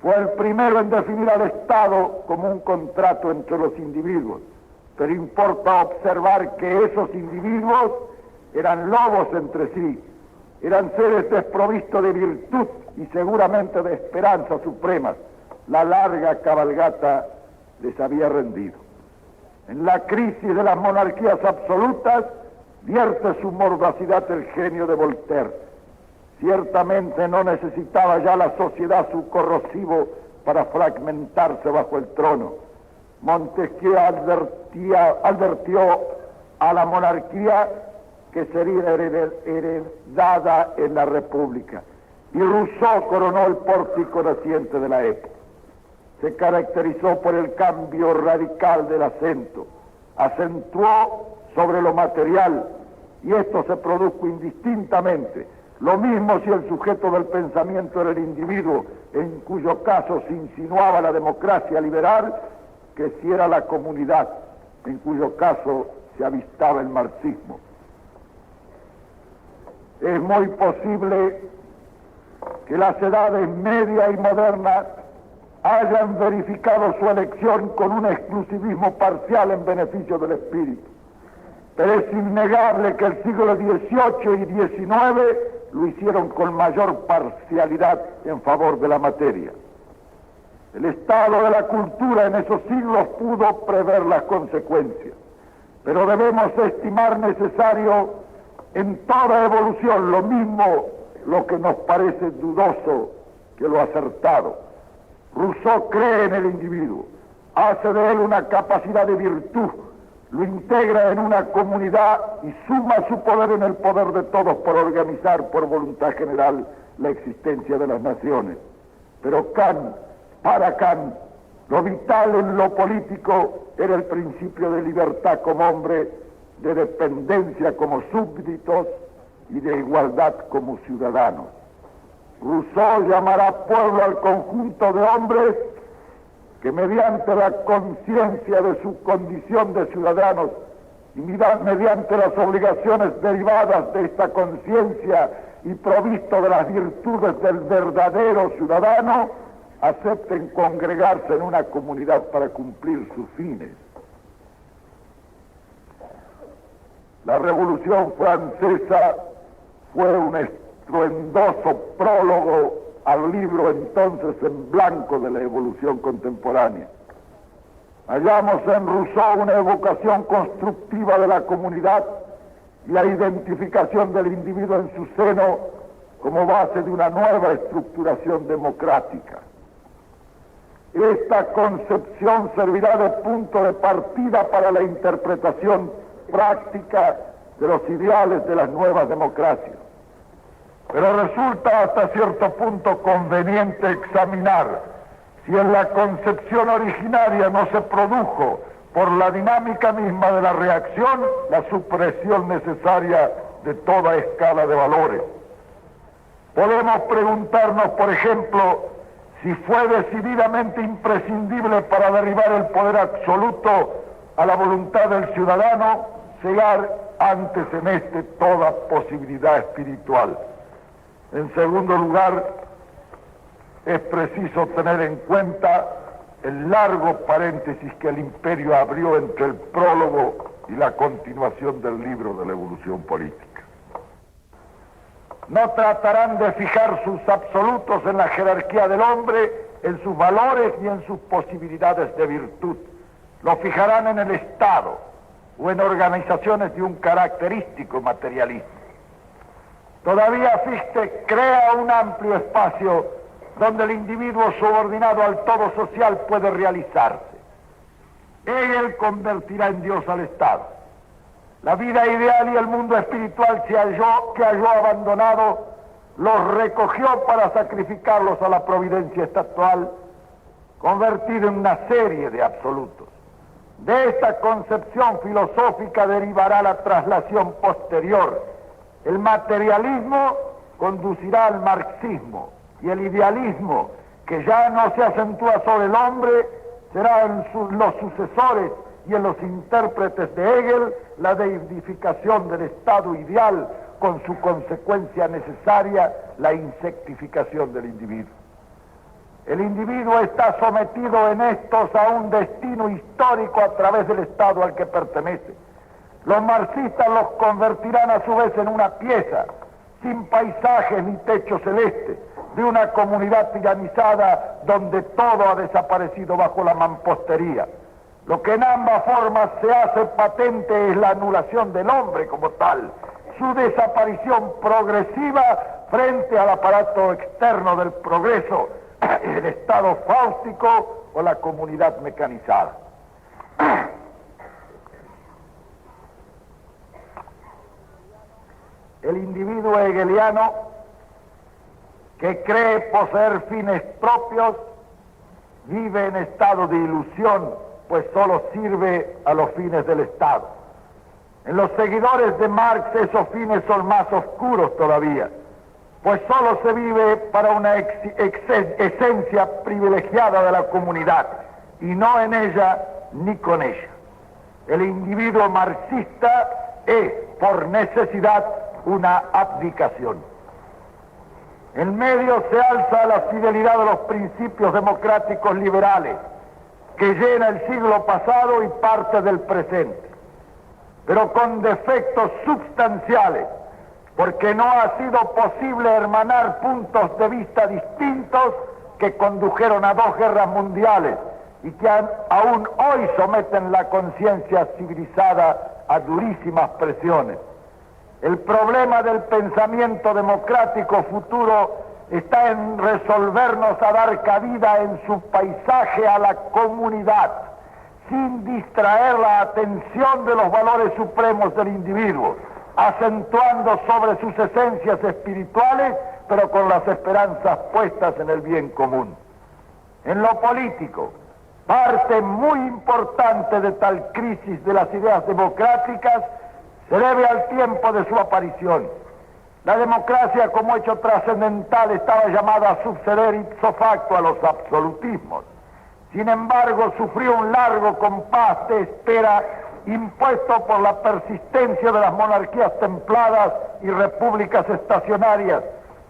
Fue el primero en definir al Estado como un contrato entre los individuos, pero importa observar que esos individuos eran lobos entre sí, eran seres desprovistos de virtud y seguramente de esperanzas supremas. La larga cabalgata les había rendido. En la crisis de las monarquías absolutas vierte su mordacidad el genio de Voltaire. Ciertamente no necesitaba ya la sociedad su corrosivo para fragmentarse bajo el trono. Montesquieu advirtió a la monarquía que sería heredada en la República, y Rousseau coronó el pórtico naciente de la época. se caracterizó por el cambio radical del acento, acentuó sobre lo material, y esto se produjo indistintamente, lo mismo si el sujeto del pensamiento era el individuo, en cuyo caso se insinuaba la democracia liberal, que si era la comunidad, en cuyo caso se avistaba el marxismo. Es muy posible que las edades media y modernas hayan verificado su elección con un exclusivismo parcial en beneficio del espíritu. Pero es innegable que el siglo XVIII y XIX lo hicieron con mayor parcialidad en favor de la materia. El estado de la cultura en esos siglos pudo prever las consecuencias, pero debemos estimar necesario en toda evolución lo mismo lo que nos parece dudoso que lo acertado. Rousseau cree en el individuo, hace de él una capacidad de virtud, lo integra en una comunidad y suma su poder en el poder de todos por organizar por voluntad general la existencia de las naciones. Pero Kant, para Kant, lo vital en lo político era el principio de libertad como hombre, de dependencia como súbditos y de igualdad como ciudadanos. Rousseau llamará pueblo al conjunto de hombres que mediante la conciencia de su condición de ciudadanos y mediante las obligaciones derivadas de esta conciencia y provisto de las virtudes del verdadero ciudadano, acepten congregarse en una comunidad para cumplir sus fines. La Revolución Francesa fue un estruendoso prólogo al libro entonces en blanco de la evolución contemporánea. Hallamos en Rousseau una evocación constructiva de la comunidad y la identificación del individuo en su seno como base de una nueva estructuración democrática. Esta concepción servirá de punto de partida para la interpretación práctica de los ideales de las nuevas democracias. Pero resulta hasta cierto punto conveniente examinar si en la concepción originaria no se produjo por la dinámica misma de la reacción la supresión necesaria de toda escala de valores. Podemos preguntarnos, por ejemplo, si fue decididamente imprescindible para derribar el poder absoluto a la voluntad del ciudadano cegar antes en este toda posibilidad espiritual. En segundo lugar, es preciso tener en cuenta el largo paréntesis que el imperio abrió entre el prólogo y la continuación del libro de la evolución política. No tratarán de fijar sus absolutos en la jerarquía del hombre, en sus valores ni en sus posibilidades de virtud. Lo fijarán en el Estado o en organizaciones de un característico materialismo. Todavía Fichte crea un amplio espacio donde el individuo subordinado al todo social puede realizarse. Hegel convertirá en Dios al Estado. La vida ideal y el mundo espiritual que halló abandonado los recogió para sacrificarlos a la providencia estatal, convertido en una serie de absolutos. De esta concepción filosófica derivará la traslación posterior. El materialismo conducirá al marxismo y el idealismo, que ya no se acentúa sobre el hombre, será en los sucesores y en los intérpretes de Hegel la deificación del estado ideal, con su consecuencia necesaria, la insectificación del individuo. El individuo está sometido en estos a un destino histórico a través del estado al que pertenece. Los marxistas los convertirán a su vez en una pieza, sin paisajes ni techo celeste, de una comunidad tiranizada donde todo ha desaparecido bajo la mampostería. Lo que en ambas formas se hace patente es la anulación del hombre como tal, su desaparición progresiva frente al aparato externo del progreso, el estado fáustico o la comunidad mecanizada. El individuo hegeliano, que cree poseer fines propios, vive en estado de ilusión, pues solo sirve a los fines del Estado. En los seguidores de Marx esos fines son más oscuros todavía, pues solo se vive para una esencia privilegiada de la comunidad, y no en ella ni con ella. El individuo marxista es, por necesidad, una abdicación. En medio se alza la fidelidad de los principios democráticos liberales, que llena el siglo pasado y parte del presente, pero con defectos substanciales, porque no ha sido posible hermanar puntos de vista distintos que condujeron a 2 guerras mundiales y que aún hoy someten la conciencia civilizada a durísimas presiones. El problema del pensamiento democrático futuro está en resolvernos a dar cabida en su paisaje a la comunidad, sin distraer la atención de los valores supremos del individuo, acentuando sobre sus esencias espirituales, pero con las esperanzas puestas en el bien común. En lo político, parte muy importante de tal crisis de las ideas democráticas se debe al tiempo de su aparición. La democracia como hecho trascendental estaba llamada a suceder ipso facto a los absolutismos. Sin embargo, sufrió un largo compás de espera impuesto por la persistencia de las monarquías templadas y repúblicas estacionarias,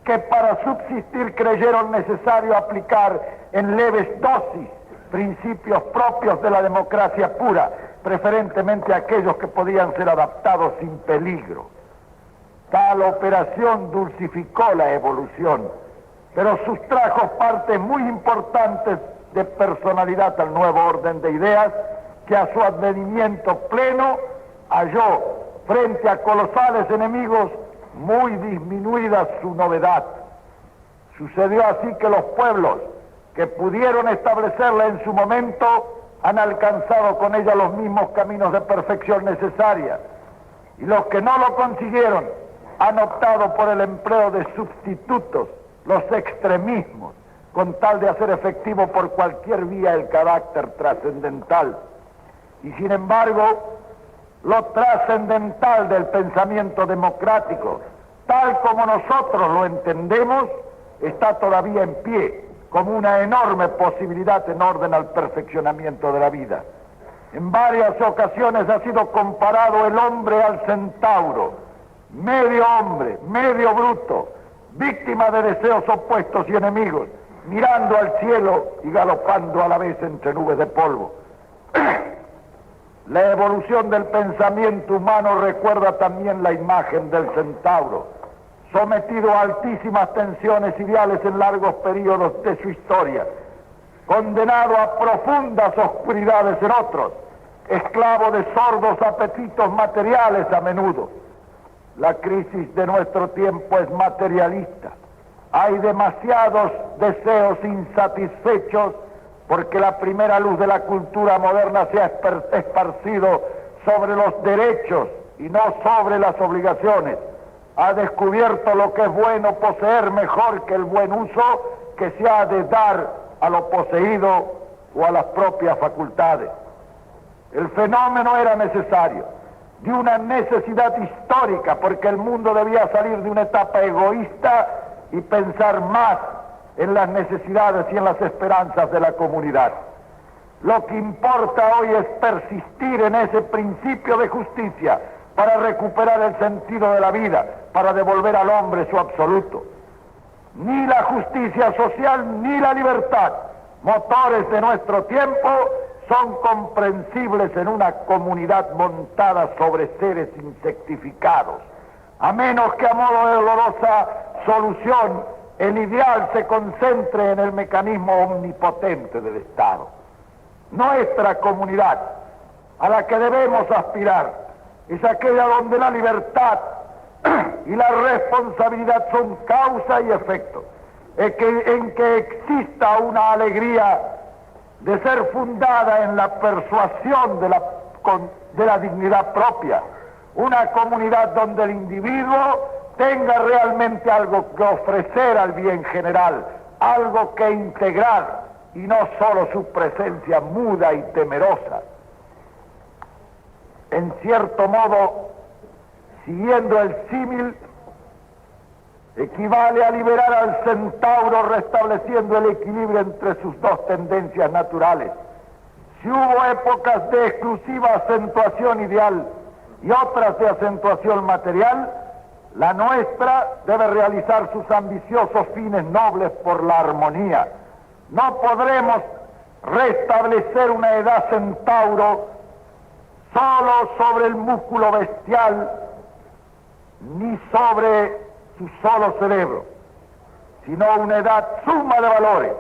que para subsistir creyeron necesario aplicar en leves dosis principios propios de la democracia pura, preferentemente aquellos que podían ser adaptados sin peligro. Tal operación dulcificó la evolución, pero sustrajo partes muy importantes de personalidad al nuevo orden de ideas, que a su advenimiento pleno halló frente a colosales enemigos muy disminuida su novedad. Sucedió así que los pueblos que pudieron establecerla en su momento han alcanzado con ella los mismos caminos de perfección necesaria, y los que no lo consiguieron han optado por el empleo de sustitutos, los extremismos, con tal de hacer efectivo por cualquier vía el carácter trascendental. Y sin embargo, lo trascendental del pensamiento democrático, tal como nosotros lo entendemos, está todavía en pie, como una enorme posibilidad en orden al perfeccionamiento de la vida. En varias ocasiones ha sido comparado el hombre al centauro, medio hombre, medio bruto, víctima de deseos opuestos y enemigos, mirando al cielo y galopando a la vez entre nubes de polvo. La evolución del pensamiento humano recuerda también la imagen del centauro, sometido a altísimas tensiones ideales en largos periodos de su historia, condenado a profundas oscuridades en otros, esclavo de sordos apetitos materiales a menudo. La crisis de nuestro tiempo es materialista. Hay demasiados deseos insatisfechos porque la primera luz de la cultura moderna se ha esparcido sobre los derechos y no sobre las obligaciones. Ha descubierto lo que es bueno poseer mejor que el buen uso que se ha de dar a lo poseído o a las propias facultades. El fenómeno era necesario, de una necesidad histórica, porque el mundo debía salir de una etapa egoísta y pensar más en las necesidades y en las esperanzas de la comunidad. Lo que importa hoy es persistir en ese principio de justicia para recuperar el sentido de la vida, para devolver al hombre su absoluto. Ni la justicia social ni la libertad, motores de nuestro tiempo, son comprensibles en una comunidad montada sobre seres insectificados, a menos que a modo de dolorosa solución el ideal se concentre en el mecanismo omnipotente del Estado. Nuestra comunidad, a la que debemos aspirar, es aquella donde la libertad y la responsabilidad son causa y efecto, en que exista una alegría de ser fundada en la persuasión de la dignidad propia, una comunidad donde el individuo tenga realmente algo que ofrecer al bien general, algo que integrar, y no solo su presencia muda y temerosa. En cierto modo, siguiendo el símil, equivale a liberar al centauro restableciendo el equilibrio entre sus dos tendencias naturales. Si hubo épocas de exclusiva acentuación ideal y otras de acentuación material, la nuestra debe realizar sus ambiciosos fines nobles por la armonía. No podremos restablecer una edad centauro solo sobre el músculo bestial, ni sobre su solo cerebro, sino una edad suma de valores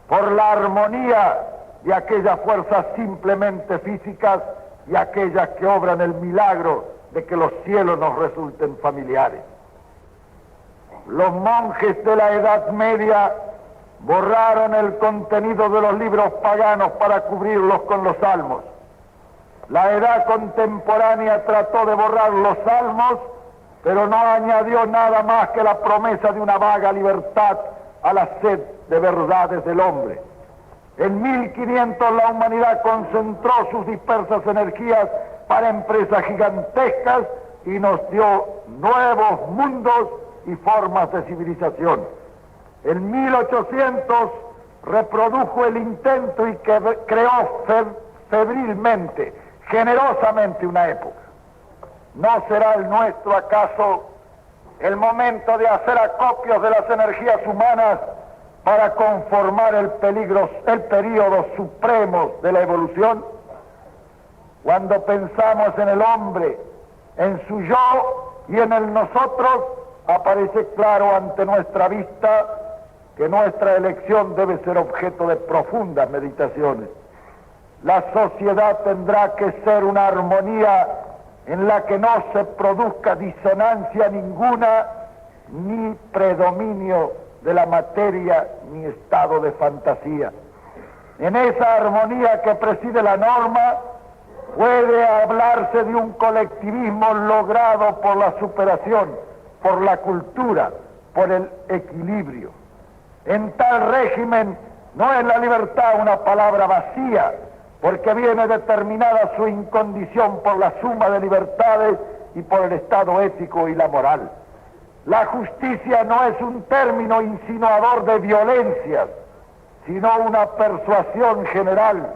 por la armonía de aquellas fuerzas simplemente físicas y aquellas que obran el milagro de que los cielos nos resulten familiares. Los monjes de la Edad Media borraron el contenido de los libros paganos para cubrirlos con los salmos. La edad contemporánea trató de borrar los salmos, pero no añadió nada más que la promesa de una vaga libertad a la sed de verdades del hombre. En 1500 la humanidad concentró sus dispersas energías para empresas gigantescas y nos dio nuevos mundos y formas de civilización. En 1800 reprodujo el intento y creó febrilmente, generosamente una época. ¿No será el nuestro acaso el momento de hacer acopios de las energías humanas para conformar el período supremo de la evolución? Cuando pensamos en el hombre, en su yo y en el nosotros, aparece claro ante nuestra vista que nuestra elección debe ser objeto de profundas meditaciones. La sociedad tendrá que ser una armonía en la que no se produzca disonancia ninguna, ni predominio de la materia, ni estado de fantasía. En esa armonía que preside la norma, puede hablarse de un colectivismo logrado por la superación, por la cultura, por el equilibrio. En tal régimen no es la libertad una palabra vacía, porque viene determinada su incondición por la suma de libertades y por el estado ético y la moral. La justicia no es un término insinuador de violencias, sino una persuasión general.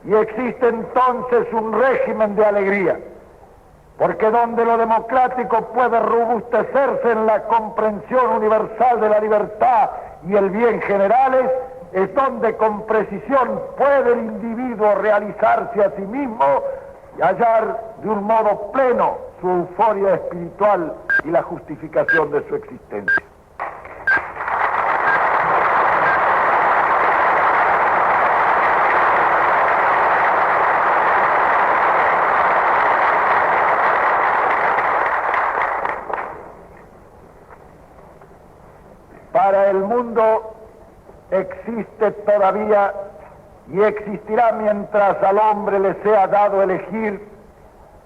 Y existe entonces un régimen de alegría, porque donde lo democrático puede robustecerse en la comprensión universal de la libertad y el bien generales, es donde con precisión puede el individuo realizarse a sí mismo y hallar de un modo pleno su euforia espiritual y la justificación de su existencia. Para el mundo existe todavía y existirá mientras al hombre le sea dado elegir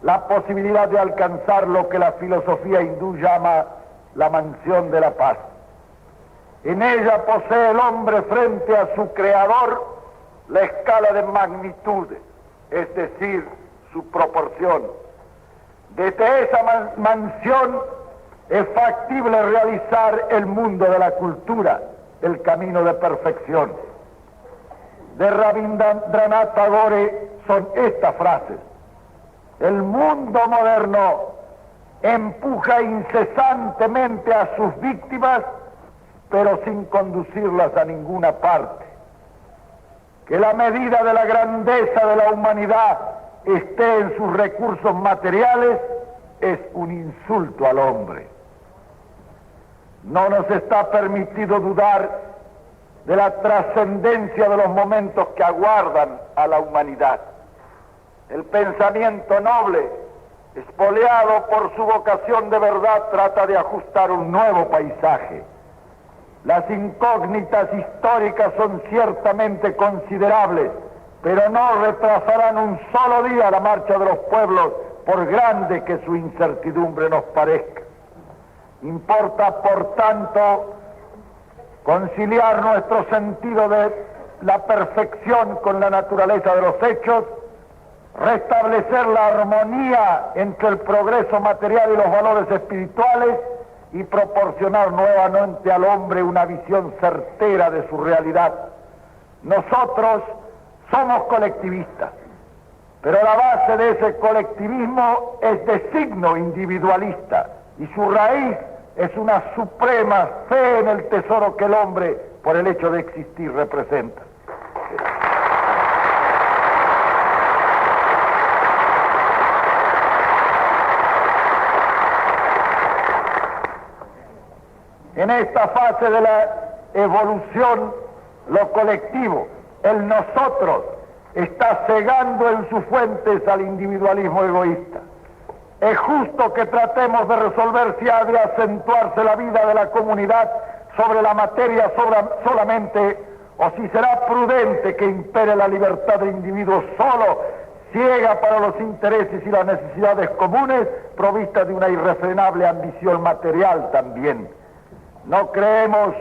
la posibilidad de alcanzar lo que la filosofía hindú llama la mansión de la paz. En ella posee el hombre frente a su creador la escala de magnitudes, es decir, su proporción. Desde esa mansión es factible realizar el mundo de la cultura, el camino de perfección. De Rabindranath Tagore son estas frases: el mundo moderno empuja incesantemente a sus víctimas, pero sin conducirlas a ninguna parte. Que la medida de la grandeza de la humanidad esté en sus recursos materiales es un insulto al hombre. No nos está permitido dudar de la trascendencia de los momentos que aguardan a la humanidad. El pensamiento noble, espoleado por su vocación de verdad, trata de ajustar un nuevo paisaje. Las incógnitas históricas son ciertamente considerables, pero no retrasarán un solo día la marcha de los pueblos, por grande que su incertidumbre nos parezca. Importa, por tanto, conciliar nuestro sentido de la perfección con la naturaleza de los hechos, restablecer la armonía entre el progreso material y los valores espirituales y proporcionar nuevamente al hombre una visión certera de su realidad. Nosotros somos colectivistas, pero la base de ese colectivismo es de signo individualista y su raíz es una suprema fe en el tesoro que el hombre, por el hecho de existir, representa. En esta fase de la evolución, lo colectivo, el nosotros, está cegando en sus fuentes al individualismo egoísta. Es justo que tratemos de resolver si ha de acentuarse la vida de la comunidad sobre la materia solamente, o si será prudente que impere la libertad del individuo solo, ciega para los intereses y las necesidades comunes, provista de una irrefrenable ambición material también. No creemos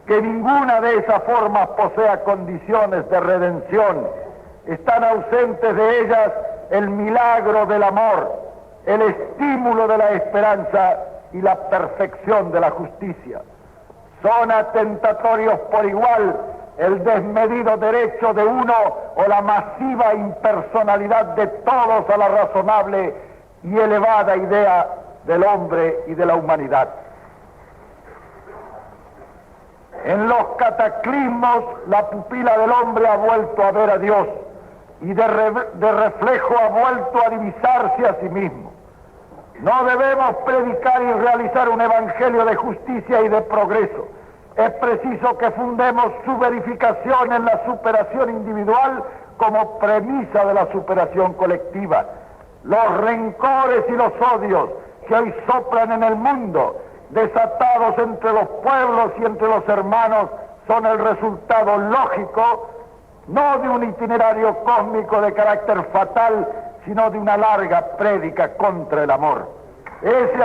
que ninguna de esas formas posea condiciones de redención. Están ausentes de ellas el milagro del amor, el estímulo de la esperanza y la perfección de la justicia. Son atentatorios por igual el desmedido derecho de uno o la masiva impersonalidad de todos a la razonable y elevada idea del hombre y de la humanidad. En los cataclismos, la pupila del hombre ha vuelto a ver a Dios y de reflejo ha vuelto a divisarse a sí mismo. No debemos predicar y realizar un evangelio de justicia y de progreso. Es preciso que fundemos su verificación en la superación individual como premisa de la superación colectiva. Los rencores y los odios que hoy soplan en el mundo, desatados entre los pueblos y entre los hermanos, son el resultado lógico, no de un itinerario cósmico de carácter fatal, sino de una larga prédica contra el amor. Ese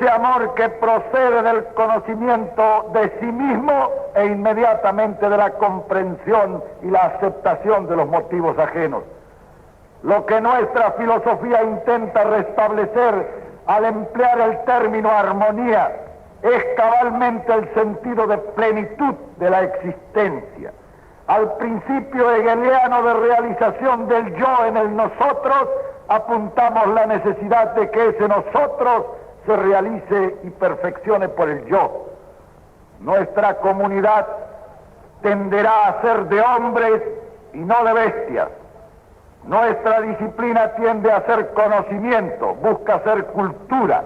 amor que procede del conocimiento de sí mismo e inmediatamente de la comprensión y la aceptación de los motivos ajenos. Lo que nuestra filosofía intenta restablecer al emplear el término armonía es cabalmente el sentido de plenitud de la existencia. Al principio hegeliano de realización del yo en el nosotros, apuntamos la necesidad de que ese nosotros se realice y perfeccione por el yo. Nuestra comunidad tenderá a ser de hombres y no de bestias. Nuestra disciplina tiende a ser conocimiento, busca ser cultura.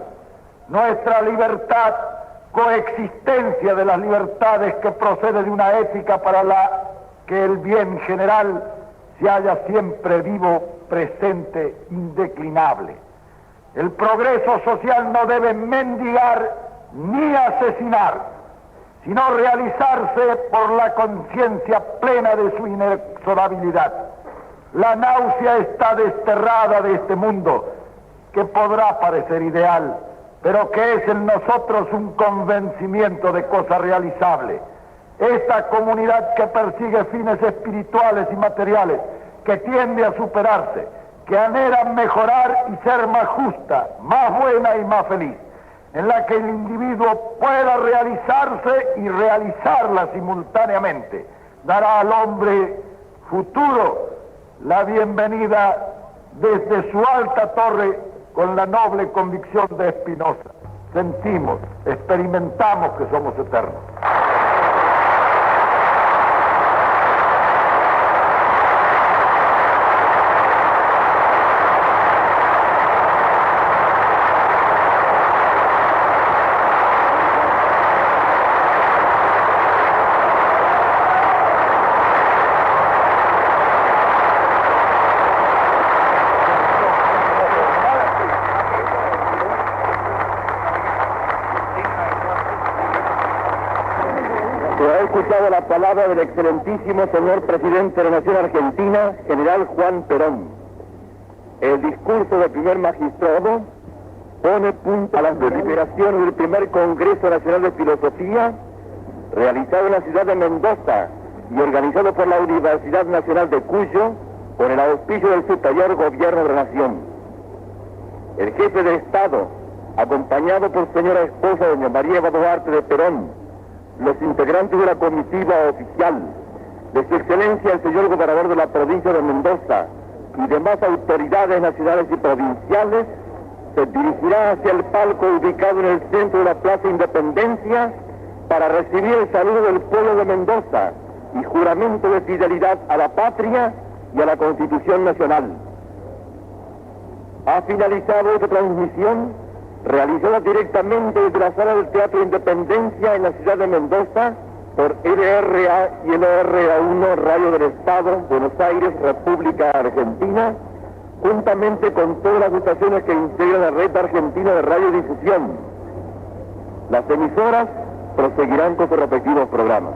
Nuestra libertad, coexistencia de las libertades que procede de una ética para la que el bien general se halla siempre vivo, presente, indeclinable. El progreso social no debe mendigar ni asesinar, sino realizarse por la conciencia plena de su inexorabilidad. La náusea está desterrada de este mundo, que podrá parecer ideal, pero que es en nosotros un convencimiento de cosa realizable. Esta comunidad que persigue fines espirituales y materiales, que tiende a superarse, que anhela mejorar y ser más justa, más buena y más feliz, en la que el individuo pueda realizarse y realizarla simultáneamente, dará al hombre futuro la bienvenida desde su alta torre con la noble convicción de Spinoza. Sentimos, experimentamos que somos eternos. Escuchado la palabra del excelentísimo señor presidente de la Nación Argentina, general Juan Perón. El discurso del primer magistrado pone punto a las deliberaciones del primer Congreso Nacional de Filosofía, realizado en la ciudad de Mendoza y organizado por la Universidad Nacional de Cuyo, con el auspicio del superior gobierno de la Nación. El jefe de Estado, acompañado por señora esposa doña María Eva Duarte de Perón, los integrantes de la comitiva oficial, de su excelencia el señor gobernador de la provincia de Mendoza y demás autoridades nacionales y provinciales, se dirigirá hacia el palco ubicado en el centro de la Plaza Independencia para recibir el saludo del pueblo de Mendoza y juramento de fidelidad a la patria y a la Constitución Nacional. Ha finalizado esta transmisión, realizada directamente desde la sala del Teatro Independencia en la ciudad de Mendoza, por LRA y LRA1 Radio del Estado, Buenos Aires, República Argentina, juntamente con todas las estaciones que integran la red argentina de radiodifusión. Las emisoras proseguirán con sus respectivos programas.